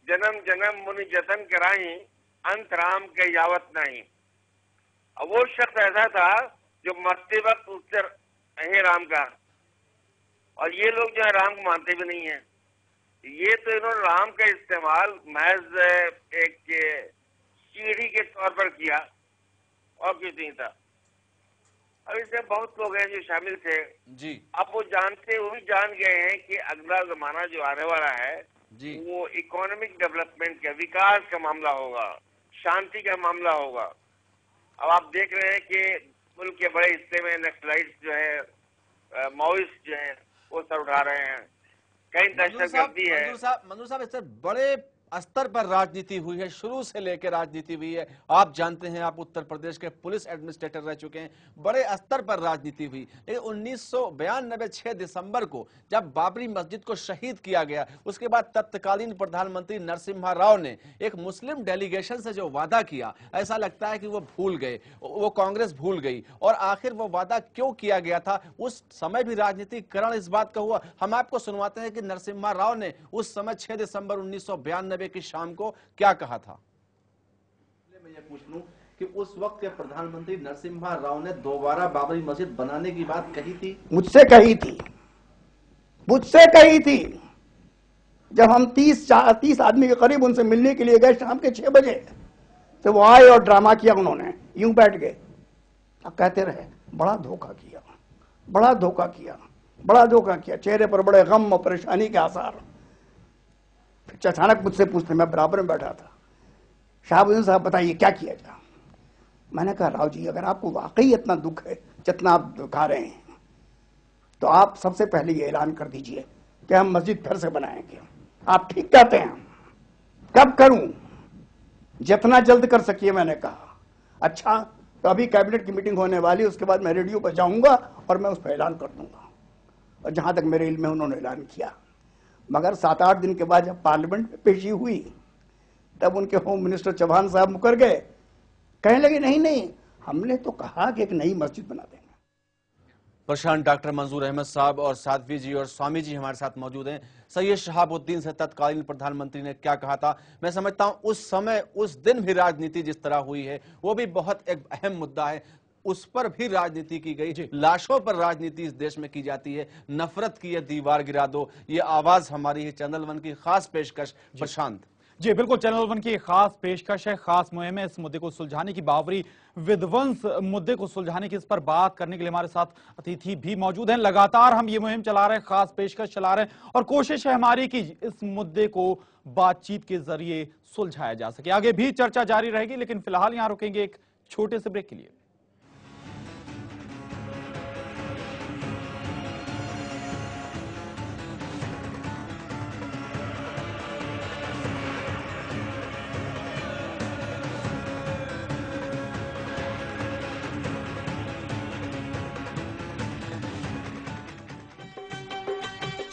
जन्म जन्म मुनि जतन कराई अंत राम के यावत नहीं। अब वो शख्स ऐसा था जो मरते वक्त उससे है राम का, और ये लोग जो है राम को मानते भी नहीं है। ये तो इन्होंने राम का इस्तेमाल महज एक सीढ़ी के तौर पर किया और कुछ नहीं था। अब इसमें बहुत लोग हैं जो शामिल थे जी, अब वो जानते हुए जान गए हैं कि अगला जमाना जो आने वाला है जी, वो इकोनॉमिक डेवलपमेंट का, विकास का मामला होगा, शांति का मामला होगा। अब आप देख रहे हैं कि मुल्क के बड़े हिस्से में नक्सलाइट्स जो है, माओइस्ट जो है, वो सर उठा रहे हैं, कहीं दहशतगर्दी है। मंजूर साहब, इससे बड़े स्तर पर राजनीति हुई है, शुरू से लेकर राजनीति हुई है। आप जानते हैं, आप उत्तर प्रदेश के पुलिस एडमिनिस्ट्रेटर रह चुके हैं, बड़े स्तर पर राजनीति हुई। लेकिन 1992 6 दिसंबर को जब बाबरी मस्जिद को शहीद किया गया, उसके बाद तत्कालीन प्रधानमंत्री नरसिम्हा राव ने एक मुस्लिम डेलीगेशन से जो वादा किया, ऐसा लगता है कि वो भूल गए, वो कांग्रेस भूल गई। और आखिर वो वादा क्यों किया गया था? उस समय भी राजनीतिकरण इस बात का हुआ। हम आपको सुनवाते हैं कि नरसिम्हा राव ने उस समय 6 दिसंबर 1992 की शाम को क्या कहा था। मैं ये पूछ लूं कि उस वक्त के प्रधानमंत्री नरसिम्हा राव ने दोबारा बाबरी मस्जिद बनाने की बात कही थी? मुझसे कही थी। जब हम 30 आदमी के करीब उनसे मिलने के लिए गए शाम के 6 बजे, तो वो आए और ड्रामा किया। उन्होंने यूं बैठ गए, अब कहते रहे बड़ा धोखा किया, चेहरे पर बड़े गम और परेशानी के आसार। फिर अचानक मुझसे पूछते, मैं बराबर में बैठा था, शाहबुद्दीन साहब बताइए क्या किया जाए। मैंने कहा, राव जी, अगर आपको वाकई इतना दुख है जितना आप दिखा रहे हैं, तो आप सबसे पहले ये ऐलान कर दीजिए कि हम मस्जिद फिर से बनाएंगे। आप ठीक कहते हैं, कब करूं? जितना जल्द कर सकिए। मैंने कहा, अच्छा, तो अभी कैबिनेट की मीटिंग होने वाली, उसके बाद मैं रेडियो पर जाऊंगा और मैं उस पर ऐलान कर दूंगा। और जहां तक मेरे इल्म में उन्होंने ऐलान किया। मगर 7-8 दिन के बाद जब पार्लियामेंट में पेशी हुई, तब उनके होम मिनिस्टर चौहान साहब मुकर गए कहने लगे नहीं नहीं, हमने तो कहा कि एक नई मस्जिद बना देंगे। प्रशांत डॉक्टर मंजूर अहमद साहब और साध्वी जी और स्वामी जी हमारे साथ मौजूद हैं। सैयद शहाबुद्दीन से तत्कालीन प्रधानमंत्री ने क्या कहा था, मैं समझता हूं उस समय उस दिन भी राजनीति जिस तरह हुई है वो भी बहुत एक अहम मुद्दा है, उस पर भी राजनीति की गई। लाशों पर राजनीति इस देश में की जाती है, नफरत की है दीवार गिरा दो, ये आवाज हमारी है। चैनल वन की खास पेशकश प्रशांत जी बिल्कुल, चैनल वन की खास पेशकश है, खास मुहिम है इस मुद्दे को सुलझाने की, बाबरी विध्वंस मुद्दे को सुलझाने की। इस पर बात करने के लिए हमारे साथ अतिथि भी मौजूद हैं। लगातार हम ये मुहिम चला रहे हैं, खास पेशकश चला रहे हैं और कोशिश है हमारी कि इस मुद्दे को बातचीत के जरिए सुलझाया जा सके। आगे भी चर्चा जारी रहेगी, लेकिन फिलहाल यहां रुकेंगे एक छोटे से ब्रेक के लिए।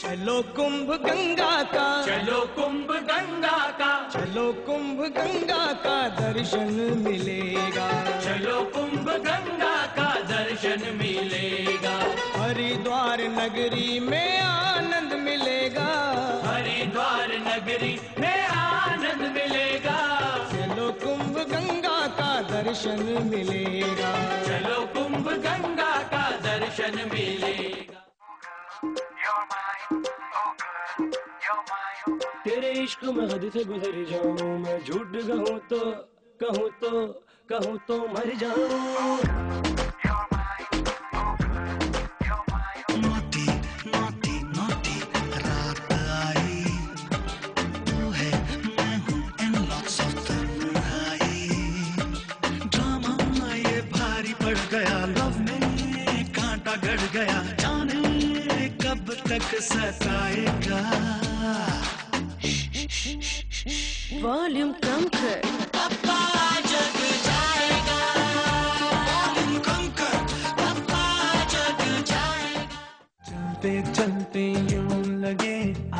चलो कुंभ गंगा का, चलो कुंभ गंगा का, चलो कुंभ गंगा का दर्शन मिलेगा, चलो कुंभ गंगा का दर्शन मिलेगा। हरिद्वार नगरी में आनंद मिलेगा, हरिद्वार नगरी में आनंद मिलेगा। चलो कुंभ गंगा का दर्शन मिलेगा, चलो कुंभ गंगा का दर्शन मिलेगा। तेरे इश्क में हद से गुजर जाऊं, मैं झूठ कहूँ तो मर जाऊं। नोटी नोटी नोटी रात आई, तू है मैं हूँ एंड लॉट्स ऑफ तन्हाई। ड्रामा ये भारी पड़ गया, लव में कांटा गड़ गया, जाने कब तक सताएगा। वॉल्यूम कम कर। पापा जग जाएगा, वॉल्यूम कम कर, पापा जग जाएगा। चलते चलते यूं लगे, I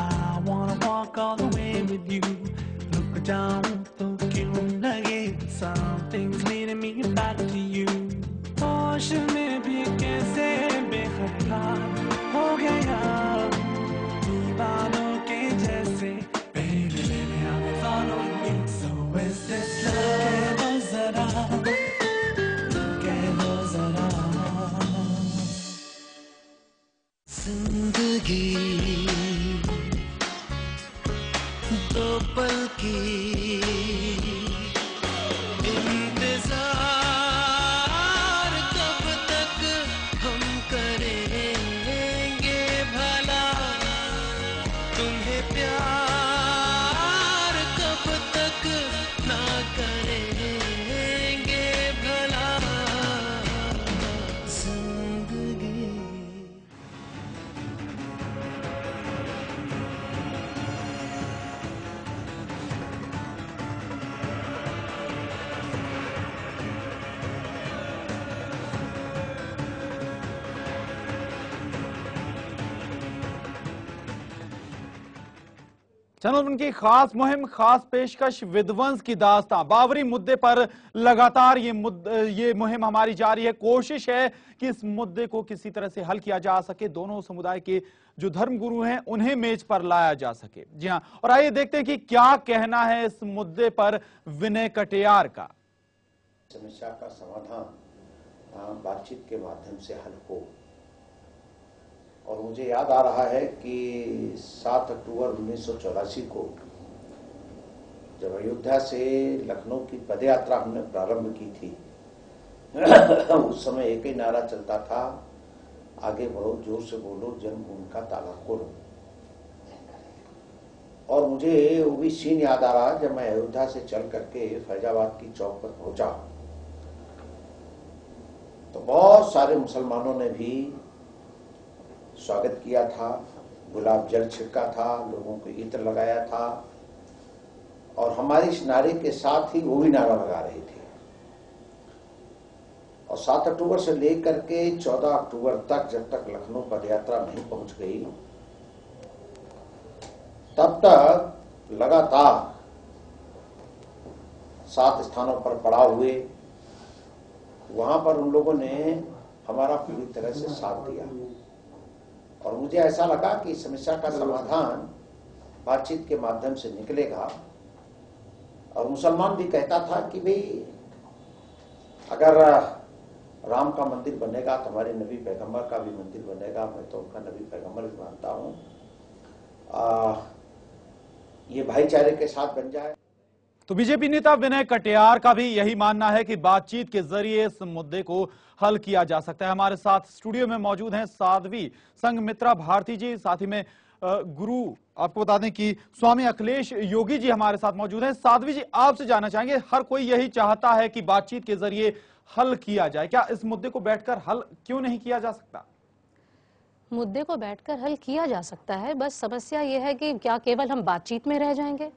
wanna walk all the way with you। रुक जाऊं तो क्यों लगे, something's leading me back to you। होश में भी कैसे बेखबर हो गया, दीवानों के जैसे baby baby I'm following you। So is this love? कह दो जरा जिंदगी दो पल की इंतजार, कब तक हम करेंगे भला तुम्हें प्यार, कब तक ना करेंगे भला जिंदगी। चैनल वन की खास मुहिम, खास पेशकश, विध्वंस की दास्तां। बाबरी मुद्दे पर लगातार ये मुहिम हमारी जारी है। कोशिश है कि इस मुद्दे को किसी तरह से हल किया जा सके, दोनों समुदाय के जो धर्मगुरु हैं उन्हें मेज पर लाया जा सके। जी हां, और आइए देखते हैं कि क्या कहना है इस मुद्दे पर विनय कटियार का। समस्या का समाधान बातचीत के माध्यम से हल हो। और मुझे याद आ रहा है कि 7 अक्टूबर 1984 को जब अयोध्या से लखनऊ की पदयात्रा हमने प्रारंभ की थी, उस समय एक ही नारा चलता था, आगे बढ़ो, जोर से बोलो, जन्मभूमि का ताला खोलो। और मुझे वो भी सीन याद आ रहा जब मैं अयोध्या से चल करके फैजाबाद की चौक पर पहुंचा, तो बहुत सारे मुसलमानों ने भी स्वागत किया था, गुलाब जल छिड़का था, लोगों को इत्र लगाया था, और हमारे इस नारे के साथ ही वो भी नारा लगा रहे थे। और 7 अक्टूबर से लेकर के 14 अक्टूबर तक, जब तक लखनऊ पदयात्रा नहीं पहुंच गई, तब तक लगातार 7 स्थानों पर पड़ाव हुए, वहां पर उन लोगों ने हमारा पूरी तरह से साथ दिया और मुझे ऐसा लगा कि इस समस्या का समाधान बातचीत के माध्यम से निकलेगा। और मुसलमान भी कहता था कि भाई अगर राम का मंदिर बनेगा तो हमारे नबी पैगंबर का भी मंदिर बनेगा। मैं तो उनका नबी पैगंबर भी मानता हूं। ये भाईचारे के साथ बन जाए। तो बीजेपी नेता विनय कटियार का भी यही मानना है कि बातचीत के जरिए इस मुद्दे को हल किया जा सकता है। हमारे साथ स्टूडियो में मौजूद हैं साध्वी संघमित्रा भारती जी, साथ ही में गुरु आपको बता दें कि स्वामी अखिलेश योगी जी हमारे साथ मौजूद हैं। साध्वी जी, आपसे जानना चाहेंगे, हर कोई यही चाहता है कि बातचीत के जरिए हल किया जाए, क्या इस मुद्दे को बैठकर हल क्यों नहीं किया जा सकता? मुद्दे को बैठकर हल किया जा सकता है, बस समस्या यह है कि क्या केवल हम बातचीत में रह जाएंगे?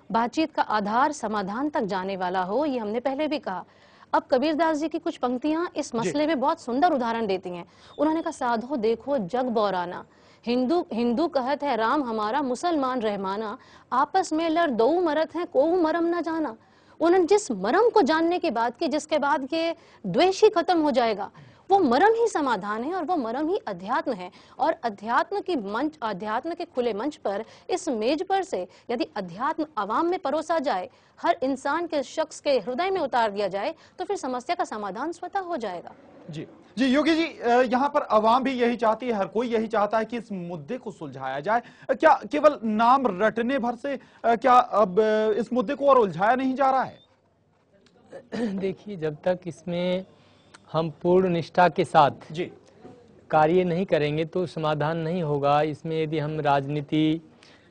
बातचीत का आधार समाधान तक जाने वाला हो, ये हमने पहले भी कहा। अब कबीरदास जी की कुछ पंक्तियां इस मसले में बहुत सुंदर उदाहरण देती हैं। उन्होंने कहा, साधो देखो जग बौराना, हिंदू कहत है राम हमारा, मुसलमान रहमाना, आपस में लड़ दो मरत है कोऊ मरम न जाना। उन्होंने जिस मरम को जानने के बाद कि जिसके बाद ये द्वेष ही खत्म हो जाएगा, वो मरम ही समाधान है और वो मरम ही अध्यात्म है। और अध्यात्म के खुले मंच पर, इस मेज पर से यदि अध्यात्म आवाम में परोसा जाए, हर इंसान के शख्स के हृदय में उतार दिया जाए, तो फिर समस्या का समाधान स्वतः हो जाएगा। जी जी योगी जी, यहाँ पर आवाम भी यही चाहती है, हर कोई यही चाहता है कि इस मुद्दे को सुलझाया जाए। क्या केवल नाम रटने भर से क्या अब इस मुद्दे को और उलझाया नहीं जा रहा है? देखिए, जब तक इसमें हम पूर्ण निष्ठा के साथ जी कार्य नहीं करेंगे तो समाधान नहीं होगा। इसमें यदि हम राजनीति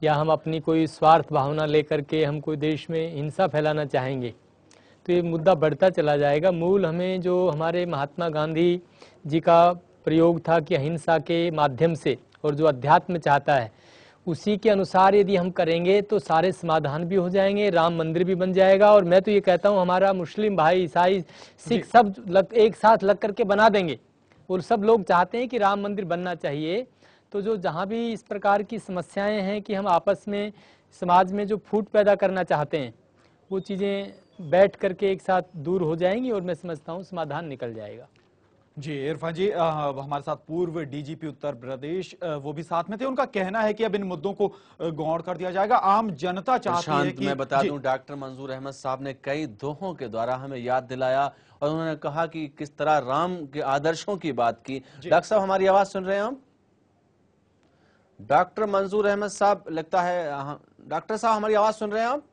या हम अपनी कोई स्वार्थ भावना लेकर के हम कोई देश में हिंसा फैलाना चाहेंगे तो ये मुद्दा बढ़ता चला जाएगा। मूल हमें जो हमारे महात्मा गांधी जी का प्रयोग था कि अहिंसा के माध्यम से, और जो अध्यात्म चाहता है उसी के अनुसार यदि हम करेंगे तो सारे समाधान भी हो जाएंगे, राम मंदिर भी बन जाएगा। और मैं तो ये कहता हूँ हमारा मुस्लिम भाई, ईसाई, सिख सब एक साथ लग करके बना देंगे। और सब लोग चाहते हैं कि राम मंदिर बनना चाहिए। तो जो जहाँ भी इस प्रकार की समस्याएं हैं कि हम आपस में समाज में जो फूट पैदा करना चाहते हैं, वो चीज़ें बैठ करके एक साथ दूर हो जाएंगी और मैं समझता हूँ समाधान निकल जाएगा। जी इरफान जी, हमारे साथ पूर्व डीजीपी उत्तर प्रदेश वो भी साथ में थे। उनका कहना है कि अब इन मुद्दों को गौड़ कर दिया जाएगा। आम जनता चाहती है कि मैं बता दूं, डॉक्टर मंजूर अहमद साहब ने कई दोहों के द्वारा हमें याद दिलाया और उन्होंने कहा कि किस तरह राम के आदर्शों की बात की। डॉक्टर साहब, हमारी आवाज सुन रहे हैं हम? डॉक्टर मंजूर अहमद साहब, लगता है डॉक्टर साहब हमारी आवाज सुन रहे हैं आप?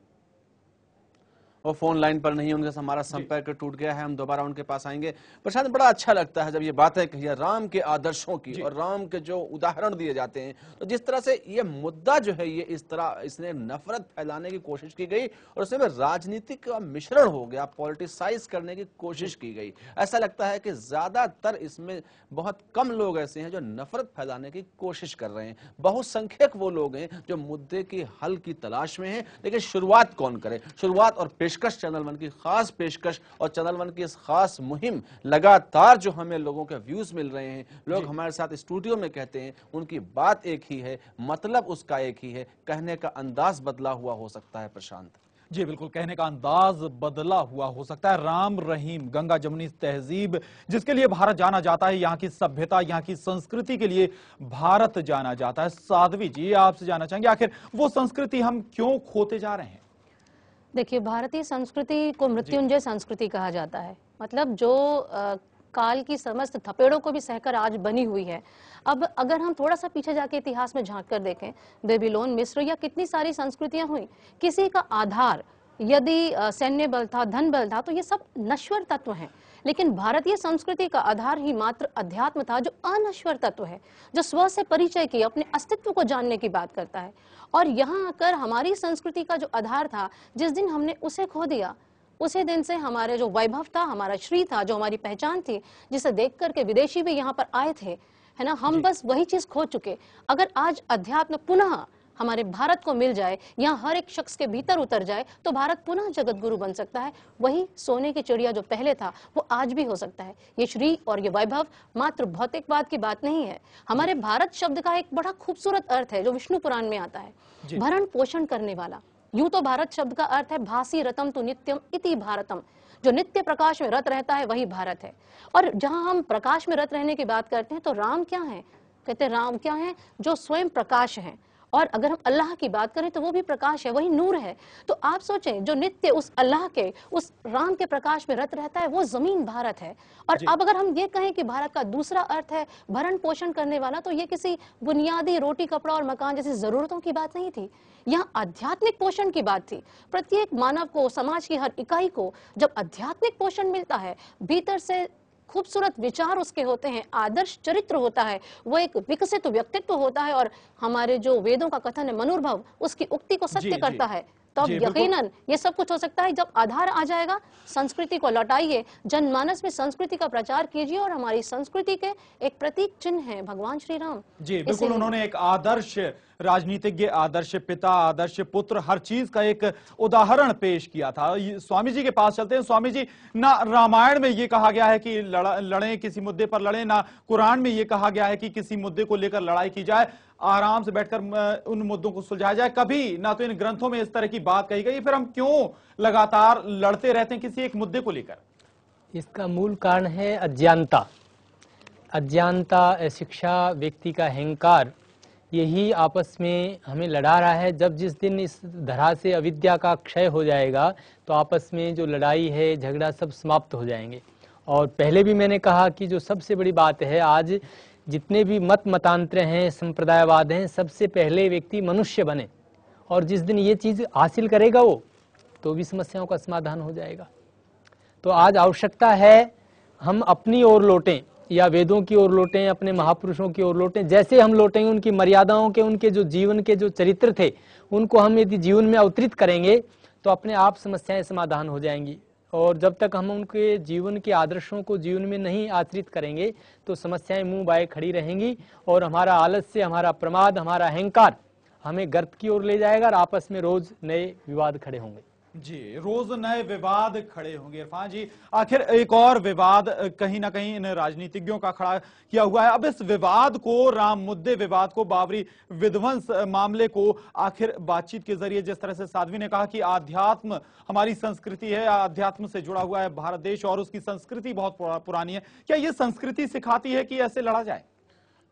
वो फोन लाइन पर नहीं, उनके हमारा संपर्क टूट गया है। हम दोबारा उनके पास आएंगे। प्रशांत, बड़ा अच्छा लगता है जब ये बातें कही राम के आदर्शों की और राम के जो उदाहरण दिए जाते हैं। तो जिस तरह से ये मुद्दा जो है ये इस तरह इसने नफरत फैलाने की कोशिश की गई और उसमें राजनीति का मिश्रण हो गया, पॉलिटिसाइज करने की कोशिश की गई। ऐसा लगता है कि ज्यादातर इसमें बहुत कम लोग ऐसे हैं जो नफरत फैलाने की कोशिश कर रहे हैं। बहुसंख्यक वो लोग हैं जो मुद्दे की हल की तलाश में हैं। लेकिन शुरुआत कौन करे? शुरुआत और पेशकश चैनल वन की खास पेशकश और चैनल वन की इस खास मुहिम, लगातार जो हमें लोगों के व्यूज मिल रहे हैं, लोग हमारे साथ स्टूडियो में कहते हैं, उनकी बात एक ही है, मतलब उसका एक ही है, कहने का अंदाज बदला हुआ हो सकता है। प्रशांत जी बिल्कुल, कहने का अंदाज बदला हुआ हो सकता है। राम रहीम, गंगा जमुनी तहजीब जिसके लिए भारत जाना जाता है, यहाँ की सभ्यता, यहाँ की संस्कृति के लिए भारत जाना जाता है। साध्वी जी, आपसे जानना चाहेंगे आखिर वो संस्कृति हम क्यों खोते जा रहे हैं? देखिए, भारतीय संस्कृति को मृत्युंजय संस्कृति कहा जाता है। मतलब जो काल की समस्त थपेड़ों को भी सहकर आज बनी हुई है। अब अगर हम थोड़ा सा पीछे जाके इतिहास में झांक कर देखें, बेबीलोन, मिस्र या कितनी सारी संस्कृतियां हुई, किसी का आधार यदि सैन्य बल था, धन बल था, तो ये सब नश्वर तत्व हैं। लेकिन भारतीय संस्कृति का आधार ही मात्र अध्यात्म था, जो अनश्वर तत्व है, जो स्व से परिचय की, अपने अस्तित्व को जानने की बात करता है। और यहाँ आकर हमारी संस्कृति का जो आधार था, जिस दिन हमने उसे खो दिया, उसी दिन से हमारे जो वैभव था, हमारा श्री था, जो हमारी पहचान थी, जिसे देख करके विदेशी भी यहाँ पर आए थे, है ना, हम बस वही चीज खो चुके। अगर आज अध्यात्म पुनः हमारे भारत को मिल जाए, यहाँ हर एक शख्स के भीतर उतर जाए, तो भारत पुनः जगत गुरु बन सकता है। वही सोने की चिड़िया जो पहले था वो आज भी हो सकता है। ये श्री और ये वैभव मात्र भौतिकवाद की बात नहीं है। हमारे भारत शब्द का एक बड़ा खूबसूरत अर्थ है जो विष्णु पुराण में आता है, भरण पोषण करने वाला। यूं तो भारत शब्द का अर्थ है भासी रतम तु नित्यम इति भारतम, जो नित्य प्रकाश में रत रहता है वही भारत है। और जहां हम प्रकाश में रत रहने की बात करते हैं तो राम क्या है, कहते हैं राम क्या है, जो स्वयं प्रकाश है। और अगर हम अल्लाह की बात करें तो वो भी प्रकाश है, वही नूर है। तो आप सोचें, जो नित्य उस अल्लाह के, उस राम के प्रकाश में रत रहता है, वो जमीन भारत है। और अब अगर हम ये कहें कि भारत का दूसरा अर्थ है भरण पोषण करने वाला, तो ये किसी बुनियादी रोटी कपड़ा और मकान जैसी जरूरतों की बात नहीं थी, यहाँ आध्यात्मिक पोषण की बात थी। प्रत्येक मानव को, समाज की हर इकाई को जब आध्यात्मिक पोषण मिलता है, भीतर से खूबसूरत विचार उसके होते हैं, आदर्श चरित्र होता है, वो एक विकसित व्यक्तित्व होता है, और हमारे जो वेदों का कथन है मनुर्भव, उसकी उक्ति को सत्य करता है, तो अब यकीनन ये सब कुछ हो सकता है। जब आधार आ जाएगा, संस्कृति को लौटाइए, जनमानस में संस्कृति का प्रचार कीजिए, और हमारी संस्कृति के एक प्रतीक चिन्ह है भगवान श्री राम। जी बिल्कुल, उन्होंने एक आदर्श राजनीतिज्ञ, आदर्श पिता, आदर्श पुत्र, हर चीज का एक उदाहरण पेश किया था। स्वामी जी के पास चलते हैं। स्वामी जी, ना रामायण में ये कहा गया है कि लड़ें, किसी मुद्दे पर लड़ें, ना कुरान में ये कहा गया है कि किसी मुद्दे को लेकर लड़ाई की जाए, आराम से बैठकर उन मुद्दों को सुलझाया जाए। कभी ना तो इन ग्रंथों में इस तरह की बात कही गई, फिर हम क्यों लगातार लड़ते रहते हैं किसी एक मुद्दे को लेकर? इसका मूल कारण है अज्ञानता। अज्ञानता, अशिक्षा, व्यक्ति का अहंकार, यही आपस में हमें लड़ा रहा है। जब जिस दिन इस धरा से अविद्या का क्षय हो जाएगा तो आपस में जो लड़ाई है, झगड़ा, सब समाप्त हो जाएंगे। और पहले भी मैंने कहा कि जो सबसे बड़ी बात है, आज जितने भी मतांतर हैं, संप्रदायवाद हैं, सबसे पहले व्यक्ति मनुष्य बने, और जिस दिन ये चीज़ हासिल करेगा वो, तो भी समस्याओं का समाधान हो जाएगा। तो आज आवश्यकता है हम अपनी ओर लौटें, या वेदों की ओर लौटें, अपने महापुरुषों की ओर लौटें। जैसे हम लौटेंगे, उनकी मर्यादाओं के, उनके जो जीवन के जो चरित्र थे, उनको हम यदि जीवन में अवतरित करेंगे तो अपने आप समस्याएं समाधान हो जाएंगी। और जब तक हम उनके जीवन के आदर्शों को जीवन में नहीं आचरित करेंगे तो समस्याएं मुंह बाए खड़ी रहेंगी, और हमारा आलस्य, हमारा प्रमाद, हमारा अहंकार हमें गर्त की ओर ले जाएगा, और आपस में रोज नए विवाद खड़े होंगे। जी, रोज नए विवाद खड़े होंगे। इरफान जी, आखिर एक और विवाद कहीं ना कहीं इन राजनीतिज्ञों का खड़ा किया हुआ है। अब इस विवाद को, राम मुद्दे विवाद को, बाबरी विध्वंस मामले को, आखिर बातचीत के जरिए, जिस तरह से साध्वी ने कहा कि आध्यात्म हमारी संस्कृति है, आध्यात्म से जुड़ा हुआ है भारत देश, और उसकी संस्कृति बहुत पुरानी है, क्या ये संस्कृति सिखाती है कि ऐसे लड़ा जाए?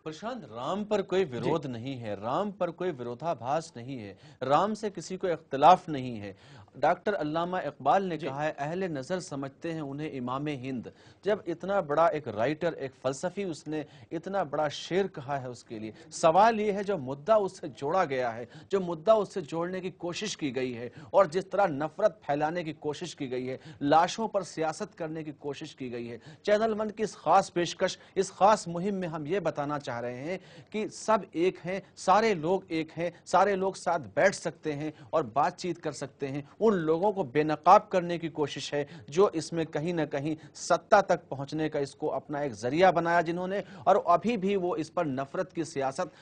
प्रशांत, राम पर कोई विरोध नहीं है, राम पर कोई विरोधाभास नहीं है, राम से किसी को इख्तिलाफ नहीं है। डॉक्टर अल्लामा इकबाल ने कहा है, अहले नज़र समझते हैं उन्हें इमाम हिंद। जब इतना बड़ा एक राइटर, एक फलसफी, उसने इतना बड़ा शेर कहा है, उसके लिए सवाल ये है, जो मुद्दा उससे जोड़ा गया है, जो मुद्दा उससे जोड़ने की कोशिश की गई है, और जिस तरह नफरत फैलाने की कोशिश की गई है, लाशों पर सियासत करने की कोशिश की गई है। चैनल वन की इस खास पेशकश, इस खास मुहिम में हम ये बताना चाह रहे हैं कि सब एक हैं, सारे लोग एक हैं, सारे लोग साथ बैठ सकते हैं और बातचीत कर सकते हैं। उन लोगों को बेनकाब करने की कोशिश है जो इसमें कहीं ना कहीं सत्ता तक पहुंचने का इसको अपना एक जरिया बनाया जिन्होंने, और अभी भी वो इस पर नफरत की सियासत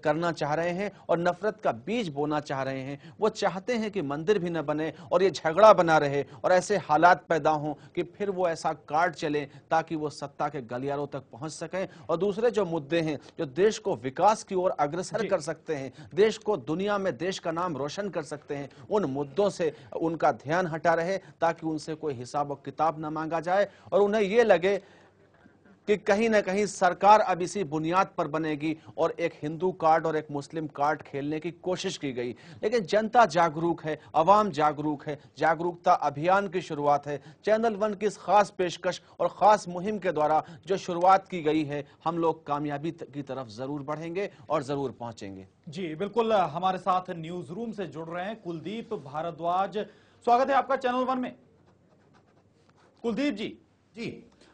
करना चाह रहे हैं और नफरत का बीज बोना चाह रहे हैं। वो चाहते हैं कि मंदिर भी न बने और ये झगड़ा बना रहे और ऐसे हालात पैदा हों कि फिर वो ऐसा कार्ड चले ताकि वो सत्ता के गलियारों तक पहुंच सकें। और दूसरे जो मुद्दे हैं जो देश को विकास की ओर अग्रसर कर सकते हैं, देश को दुनिया में देश का नाम रोशन कर सकते हैं, उन मुद्दों से उनका ध्यान हटा रहे ताकि उनसे कोई हिसाब और किताब न मांगा जाए और उन्हें यह लगे कि कहीं ना कहीं सरकार अब इसी बुनियाद पर बनेगी और एक हिंदू कार्ड और एक मुस्लिम कार्ड खेलने की कोशिश की गई। लेकिन जनता जागरूक है, अवाम जागरूक है, जागरूकता अभियान की शुरुआत है। चैनल वन की इस खास पेशकश और खास मुहिम के द्वारा जो शुरुआत की गई है, हम लोग कामयाबी की तरफ जरूर बढ़ेंगे और जरूर पहुंचेंगे। जी बिल्कुल, हमारे साथ न्यूज रूम से जुड़ रहे हैं कुलदीप भारद्वाज। स्वागत है आपका चैनल वन में। कुलदीप जी,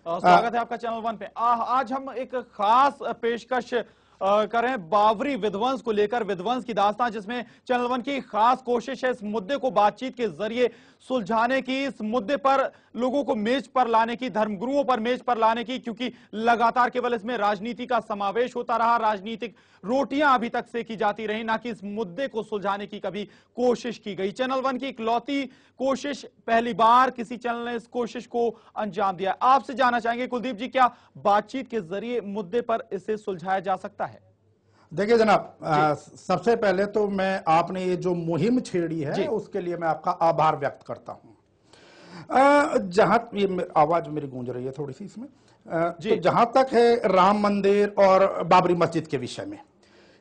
स्वागत है आपका चैनल वन पे। आज हम एक खास पेशकश करें बाबरी विध्वंस को लेकर, विध्वंस की दास्तान, जिसमें चैनल वन की खास कोशिश है इस मुद्दे को बातचीत के जरिए सुलझाने की, इस मुद्दे पर लोगों को मेज पर लाने की, धर्मगुरुओं पर मेज पर लाने की, क्योंकि लगातार केवल इसमें राजनीति का समावेश होता रहा, राजनीतिक रोटियां अभी तक सेकी जाती रही, ना कि इस मुद्दे को सुलझाने की कभी कोशिश की गई। चैनल वन की इकलौती कोशिश, पहली बार किसी चैनल ने इस कोशिश को अंजाम दिया। आपसे जानना चाहेंगे कुलदीप जी, क्या बातचीत के जरिए मुद्दे पर इसे सुलझाया जा सकता है? देखिए जनाब, सबसे पहले तो मैं, आपने ये जो मुहिम छेड़ी है उसके लिए मैं आपका आभार व्यक्त करता हूं। जहां ये आवाज मेरी गूंज रही है थोड़ी सी इसमें, तो जहां तक है राम मंदिर और बाबरी मस्जिद के विषय में,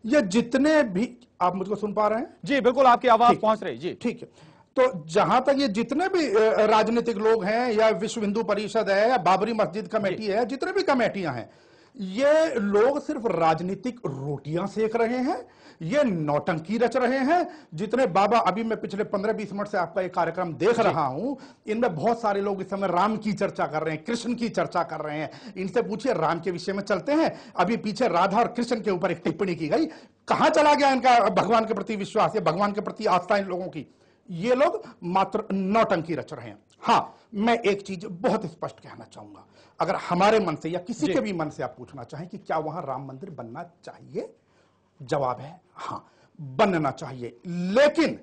ये जितने भी, आप मुझको सुन पा रहे हैं? जी बिल्कुल, आपकी आवाज पहुंच रही। जी ठीक है। तो जहां तक ये जितने भी राजनीतिक लोग हैं, या विश्व हिंदू परिषद है, या बाबरी मस्जिद कमेटी है, जितने भी कमेटियां हैं, ये लोग सिर्फ राजनीतिक रोटियां सेक रहे हैं, ये नौटंकी रच रहे हैं। जितने बाबा, अभी मैं पिछले 15-20 मिनट से आपका एक कार्यक्रम देख रहा हूं, इनमें बहुत सारे लोग इस समय राम की चर्चा कर रहे हैं, कृष्ण की चर्चा कर रहे हैं। इनसे पूछिए, राम के विषय में चलते हैं? अभी पीछे राधा और कृष्ण के ऊपर एक टिप्पणी की गई, कहां चला गया इनका भगवान के प्रति विश्वास या भगवान के प्रति आस्था इन लोगों की? ये लोग मात्र नौटंकी रच रहे हैं। हां, मैं एक चीज बहुत स्पष्ट कहना चाहूंगा, अगर हमारे मन से या किसी के भी मन से आप पूछना चाहें कि क्या वहां राम मंदिर बनना चाहिए, जवाब है हां, बनना चाहिए। लेकिन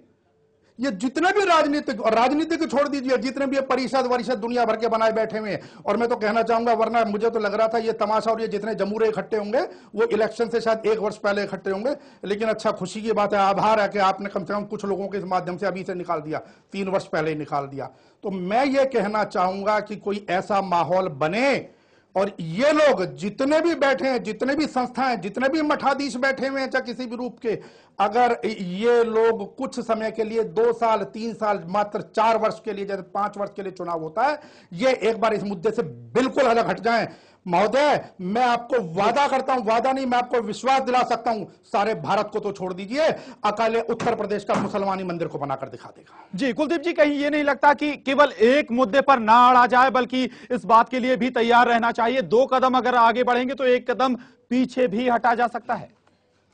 ये जितने भी राजनीतिक, और राजनीतिक छोड़ दीजिए, जितने भी परिषद वरिषद दुनिया भर के बनाए बैठे हुए हैं, और मैं तो कहना चाहूंगा, वरना मुझे तो लग रहा था ये तमाशा और ये जितने जमूरे इकट्ठे होंगे वो इलेक्शन से शायद 1 वर्ष पहले इकट्ठे होंगे। लेकिन अच्छा, खुशी की बात है, आभार है कि आपने कम से कम कुछ लोगों के इस माध्यम से अभी से निकाल दिया, 3 वर्ष पहले ही निकाल दिया। तो मैं ये कहना चाहूंगा कि कोई ऐसा माहौल बने, और ये लोग जितने भी बैठे हैं, जितने भी संस्थाएं, जितने भी मठाधीश बैठे हुए हैं, चाहे किसी भी रूप के, अगर ये लोग कुछ समय के लिए, 2 साल 3 साल, मात्र 4 वर्ष के लिए, जैसे 5 वर्ष के लिए चुनाव होता है, ये एक बार इस मुद्दे से बिल्कुल अलग हट जाएं, महोदय, मैं आपको वादा करता हूं, वादा नहीं, मैं आपको विश्वास दिला सकता हूं, सारे भारत को तो छोड़ दीजिए, अकेले उत्तर प्रदेश का मुसलमानी मंदिर को बनाकर दिखा देगा। जी कुलदीप जी, कहीं ये नहीं लगता कि केवल एक मुद्दे पर ना अड़ा जाए, बल्कि इस बात के लिए भी तैयार रहना चाहिए, 2 कदम अगर आगे बढ़ेंगे तो 1 कदम पीछे भी हटा जा सकता है?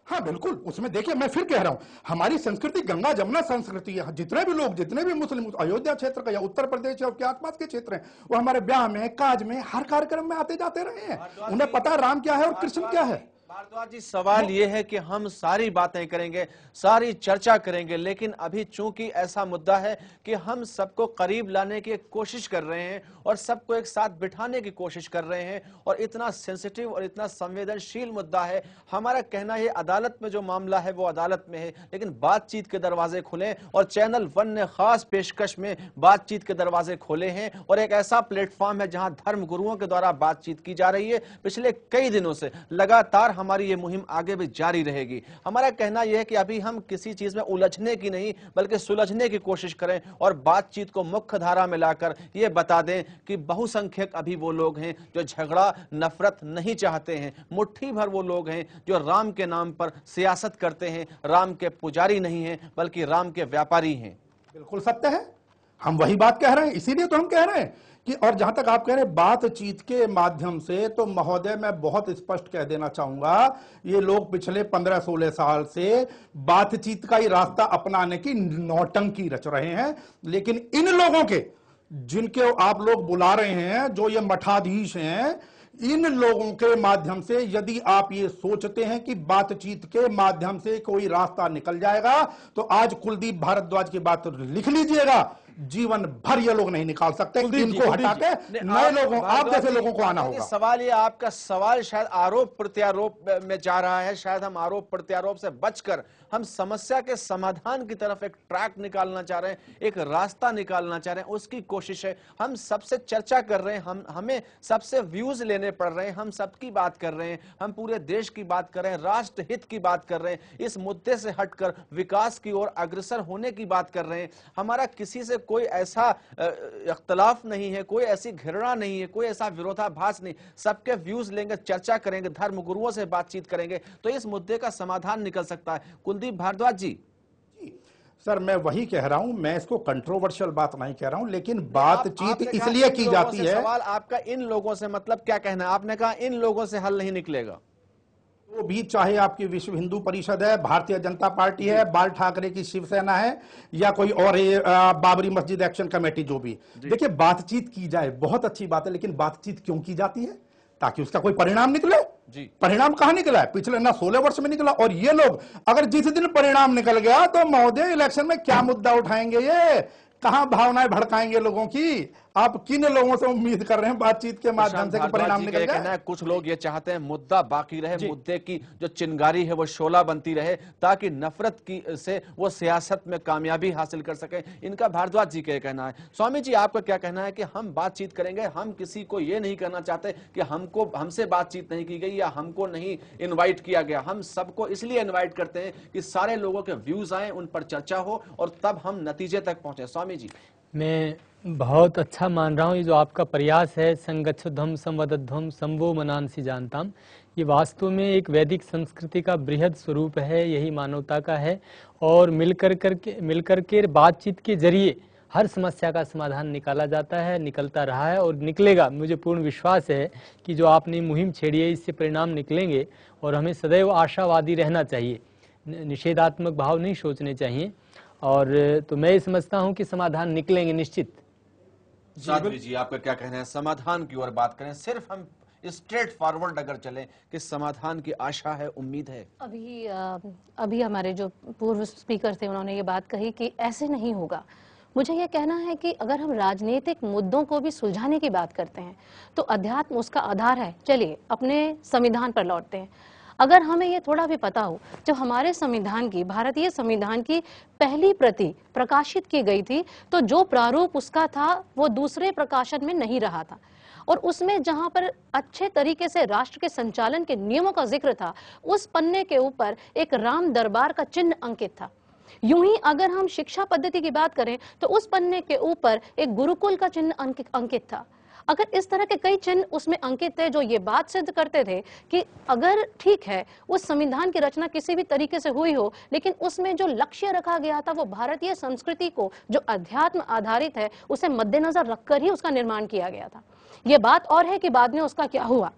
हाँ बिल्कुल, उसमें देखिए, मैं फिर कह रहा हूं, हमारी संस्कृति गंगा जमुना संस्कृति है। जितने भी लोग, जितने भी मुस्लिम अयोध्या क्षेत्र का या उत्तर प्रदेश या उसके आसपास के क्षेत्र हैं, वो हमारे ब्याह में, काज में, हर कार्यक्रम में आते जाते रहे हैं, उन्हें पता है राम क्या है और कृष्ण क्या है। भारद्वाज जी, सवाल ये है कि हम सारी बातें करेंगे, सारी चर्चा करेंगे, लेकिन अभी चूंकि ऐसा मुद्दा है कि हम सबको करीब लाने की कोशिश कर रहे हैं और सबको एक साथ बिठाने की कोशिश कर रहे हैं, और इतना सेंसिटिव और इतना संवेदनशील मुद्दा है। हमारा कहना है अदालत में जो मामला है वो अदालत में है, लेकिन बातचीत के दरवाजे खुले, और चैनल 1 ने खास पेशकश में बातचीत के दरवाजे खोले हैं, और एक ऐसा प्लेटफॉर्म है जहां धर्म गुरुओं के द्वारा बातचीत की जा रही है। पिछले कई दिनों से लगातार हमारी ये मुहिम आगे भी जारी रहेगी। हमारा कहना यह है कि अभी हम किसी चीज में उलझने की नहीं, बल्कि सुलझने की कोशिश करें, और बातचीत को मुख्य धारा में लाकर यह बता दें कि बहुसंख्यक अभी वो लोग हैं जो झगड़ा, नफरत नहीं चाहते हैं, मुट्ठी भर वो लोग हैं जो राम के नाम पर सियासत करते हैं, राम के पुजारी नहीं हैं बल्कि राम के व्यापारी हैं। बिल्कुल सत्य है, हम वही बात कह रहे हैं, इसीलिए तो हम कह रहे हैं कि, और जहां तक आप कह रहे हैं बातचीत के माध्यम से, तो महोदय मैं बहुत स्पष्ट कह देना चाहूंगा, ये लोग पिछले 15-16 साल से बातचीत का ही रास्ता अपनाने की नौटंकी रच रहे हैं। लेकिन इन लोगों के, जिनके आप लोग बुला रहे हैं, जो ये मठाधीश हैं, इन लोगों के माध्यम से यदि आप ये सोचते हैं कि बातचीत के माध्यम से कोई रास्ता निकल जाएगा, तो आज कुलदीप भारद्वाज की बात लिख लीजिएगा, जीवन भर ये लोग नहीं निकाल सकते। इनको हटा के नए लोगों, आप जैसे लोगों को आना होगा। सवाल ये, आपका सवाल शायद आरोप प्रत्यारोप में जा रहा है, शायद हम आरोप प्रत्यारोप से बचकर हम समस्या के समाधान की तरफ एक ट्रैक निकालना चाह रहे हैं, एक रास्ता निकालना चाह रहे हैं, उसकी कोशिश है। हम सबसे चर्चा कर रहे हैं, हमें सबसे व्यूज लेने पड़ रहे हैं, हम सबकी बात कर रहे हैं, हम पूरे देश की बात कर रहे हैं, राष्ट्र हित की बात कर रहे हैं, इस मुद्दे से हटकर विकास की ओर अग्रसर होने की बात कर रहे हैं। हमारा किसी से कोई ऐसा इख्तलाफ नहीं है, कोई ऐसी घृणा नहीं है, कोई ऐसा विरोधाभास नहीं, सबके व्यूज लेंगे, चर्चा करेंगे, धर्म गुरुओं से बातचीत करेंगे, तो इस मुद्दे का समाधान निकल सकता है। कुलदीप भारद्वाज जी। सर मैं वही कह रहा हूं, मैं इसको कंट्रोवर्शियल बात नहीं कह रहा हूं, लेकिन बातचीत इसलिए की जाती है। सवाल आपका इन लोगों से मतलब क्या कहना है? आपने कहा इन लोगों से हल नहीं निकलेगा, वो भी चाहे आपकी विश्व हिंदू परिषद है, भारतीय जनता पार्टी है, बाल ठाकरे की शिवसेना है, या कोई और बाबरी मस्जिद एक्शन कमेटी, जो भी। देखिए बातचीत की जाए बहुत अच्छी बात है, लेकिन बातचीत क्यों की जाती है? ताकि उसका कोई परिणाम निकले। जी परिणाम कहां निकला है? पिछले ना 16 वर्ष में निकला। और ये लोग अगर जिस दिन परिणाम निकल गया तो महोदय इलेक्शन में क्या मुद्दा उठाएंगे, ये कहां भावनाएं भड़काएंगे लोगों की? आप किन लोगों से उम्मीद कर रहे हैं बातचीत के माध्यम से परिणाम निकल जाए? कुछ लोग ये चाहते हैं मुद्दा बाकी रहे, मुद्दे की जो चिंगारी है वो शोला बनती रहे, ताकि नफरत की से वो सियासत में कामयाबी हासिल कर सके। इनका भारद्वाज जी का कहना है। स्वामी जी, आपका क्या कहना है कि हम बातचीत करेंगे, हम किसी को ये नहीं करना चाहते कि हमसे बातचीत नहीं की गई या हमको नहीं इन्वाइट किया गया। हम सबको इसलिए इन्वाइट करते हैं कि सारे लोगों के व्यूज आए, उन पर चर्चा हो और तब हम नतीजे तक पहुंचे। स्वामी जी, मैं बहुत अच्छा मान रहा हूँ ये जो आपका प्रयास है, संगच्छध्वम संवदध्वम संभो मनांसी जानताम, ये वास्तव में एक वैदिक संस्कृति का बृहद स्वरूप है, यही मानवता का है। और मिलकर के बातचीत के जरिए हर समस्या का समाधान निकाला जाता है, निकलता रहा है और निकलेगा। मुझे पूर्ण विश्वास है कि जो आपने मुहिम छेड़ी है इससे परिणाम निकलेंगे और हमें सदैव आशावादी रहना चाहिए, निषेधात्मक भाव नहीं सोचने चाहिए। और तो मैं ये समझता हूँ कि समाधान निकलेंगे निश्चित। साध्वी जी, आपका क्या कहना है? समाधान की ओर बात करें, सिर्फ हम स्ट्रेट फॉरवर्ड अगर चलें कि समाधान की आशा है, उम्मीद है। अभी हमारे जो पूर्व स्पीकर थे उन्होंने ये बात कही कि ऐसे नहीं होगा। मुझे ये कहना है कि अगर हम राजनीतिक मुद्दों को भी सुलझाने की बात करते हैं तो अध्यात्म उसका आधार है। चलिए अपने संविधान पर लौटते हैं। अगर हमें ये थोड़ा भी पता हो, जब हमारे संविधान की, भारतीय संविधान की पहली प्रति प्रकाशित की गई थी तो जो प्रारूप उसका था वो दूसरे प्रकाशन में नहीं रहा था, और उसमें जहां पर अच्छे तरीके से राष्ट्र के संचालन के नियमों का जिक्र था, उस पन्ने के ऊपर एक राम दरबार का चिन्ह अंकित था। यूं ही अगर हम शिक्षा पद्धति की बात करें तो उस पन्ने के ऊपर एक गुरुकुल का चिन्ह अंकित था। अगर इस तरह के कई चिन्ह उसमें अंकित थे जो ये बात सिद्ध करते थे कि अगर ठीक है उस संविधान की रचना किसी भी तरीके से हुई हो, लेकिन उसमें जो लक्ष्य रखा गया था वो भारतीय संस्कृति को, जो अध्यात्म आधारित है, उसे मद्देनजर रखकर ही उसका निर्माण किया गया था। ये बात और है कि बाद में उसका क्या हुआ,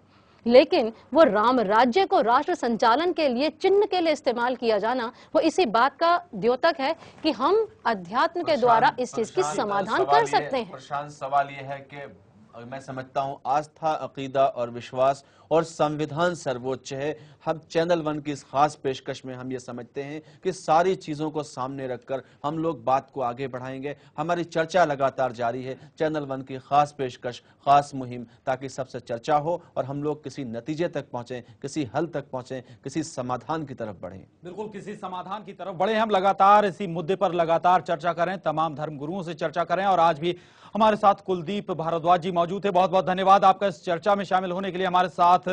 लेकिन वो राम राज्य को राष्ट्र संचालन के लिए चिन्ह के लिए इस्तेमाल किया जाना वो इसी बात का द्योतक है कि हम अध्यात्म के द्वारा इस चीज की समाधान कर सकते हैं। प्रशांत, सवाल ये है कि मैं समझता हूं आस्था, अकीदा और विश्वास और संविधान सर्वोच्च है। हम चैनल वन की इस खास पेशकश में हम ये समझते हैं कि सारी चीजों को सामने रखकर हम लोग बात को आगे बढ़ाएंगे। हमारी चर्चा लगातार जारी है, चैनल वन की खास पेशकश, खास मुहिम, ताकि सबसे चर्चा हो और हम लोग किसी नतीजे तक पहुंचे, किसी हल तक पहुंचे, किसी समाधान की तरफ बढ़े। बिल्कुल, किसी समाधान की तरफ बढ़े। हम लगातार इसी मुद्दे पर लगातार चर्चा करें, तमाम धर्म गुरुओं से चर्चा करें, और आज भी हमारे साथ कुलदीप भारद्वाज जी मौजूद थे। बहुत बहुत धन्यवाद आपका इस चर्चा में शामिल होने के लिए। हमारे साथ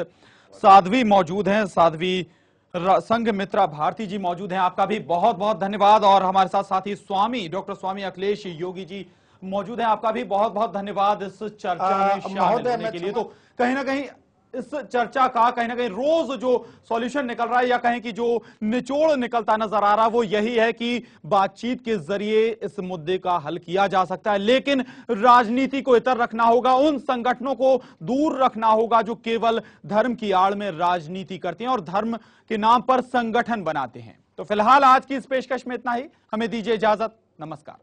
साध्वी मौजूद हैं, साध्वी संघमित्रा भारती जी मौजूद हैं, आपका भी बहुत बहुत धन्यवाद। और हमारे साथ साथी स्वामी, डॉक्टर स्वामी अखिलेश योगी जी मौजूद हैं, आपका भी बहुत बहुत धन्यवाद इस चर्चा में शामिल होने के लिए। तो कहीं ना कहीं इस चर्चा का कहीं ना कहीं रोज जो सॉल्यूशन निकल रहा है, या कहीं कि जो निचोड़ निकलता नजर आ रहा है, वो यही है कि बातचीत के जरिए इस मुद्दे का हल किया जा सकता है, लेकिन राजनीति को इतर रखना होगा, उन संगठनों को दूर रखना होगा जो केवल धर्म की आड़ में राजनीति करते हैं और धर्म के नाम पर संगठन बनाते हैं। तो फिलहाल आज की इस पेशकश में इतना ही, हमें दीजिए इजाजत, नमस्कार।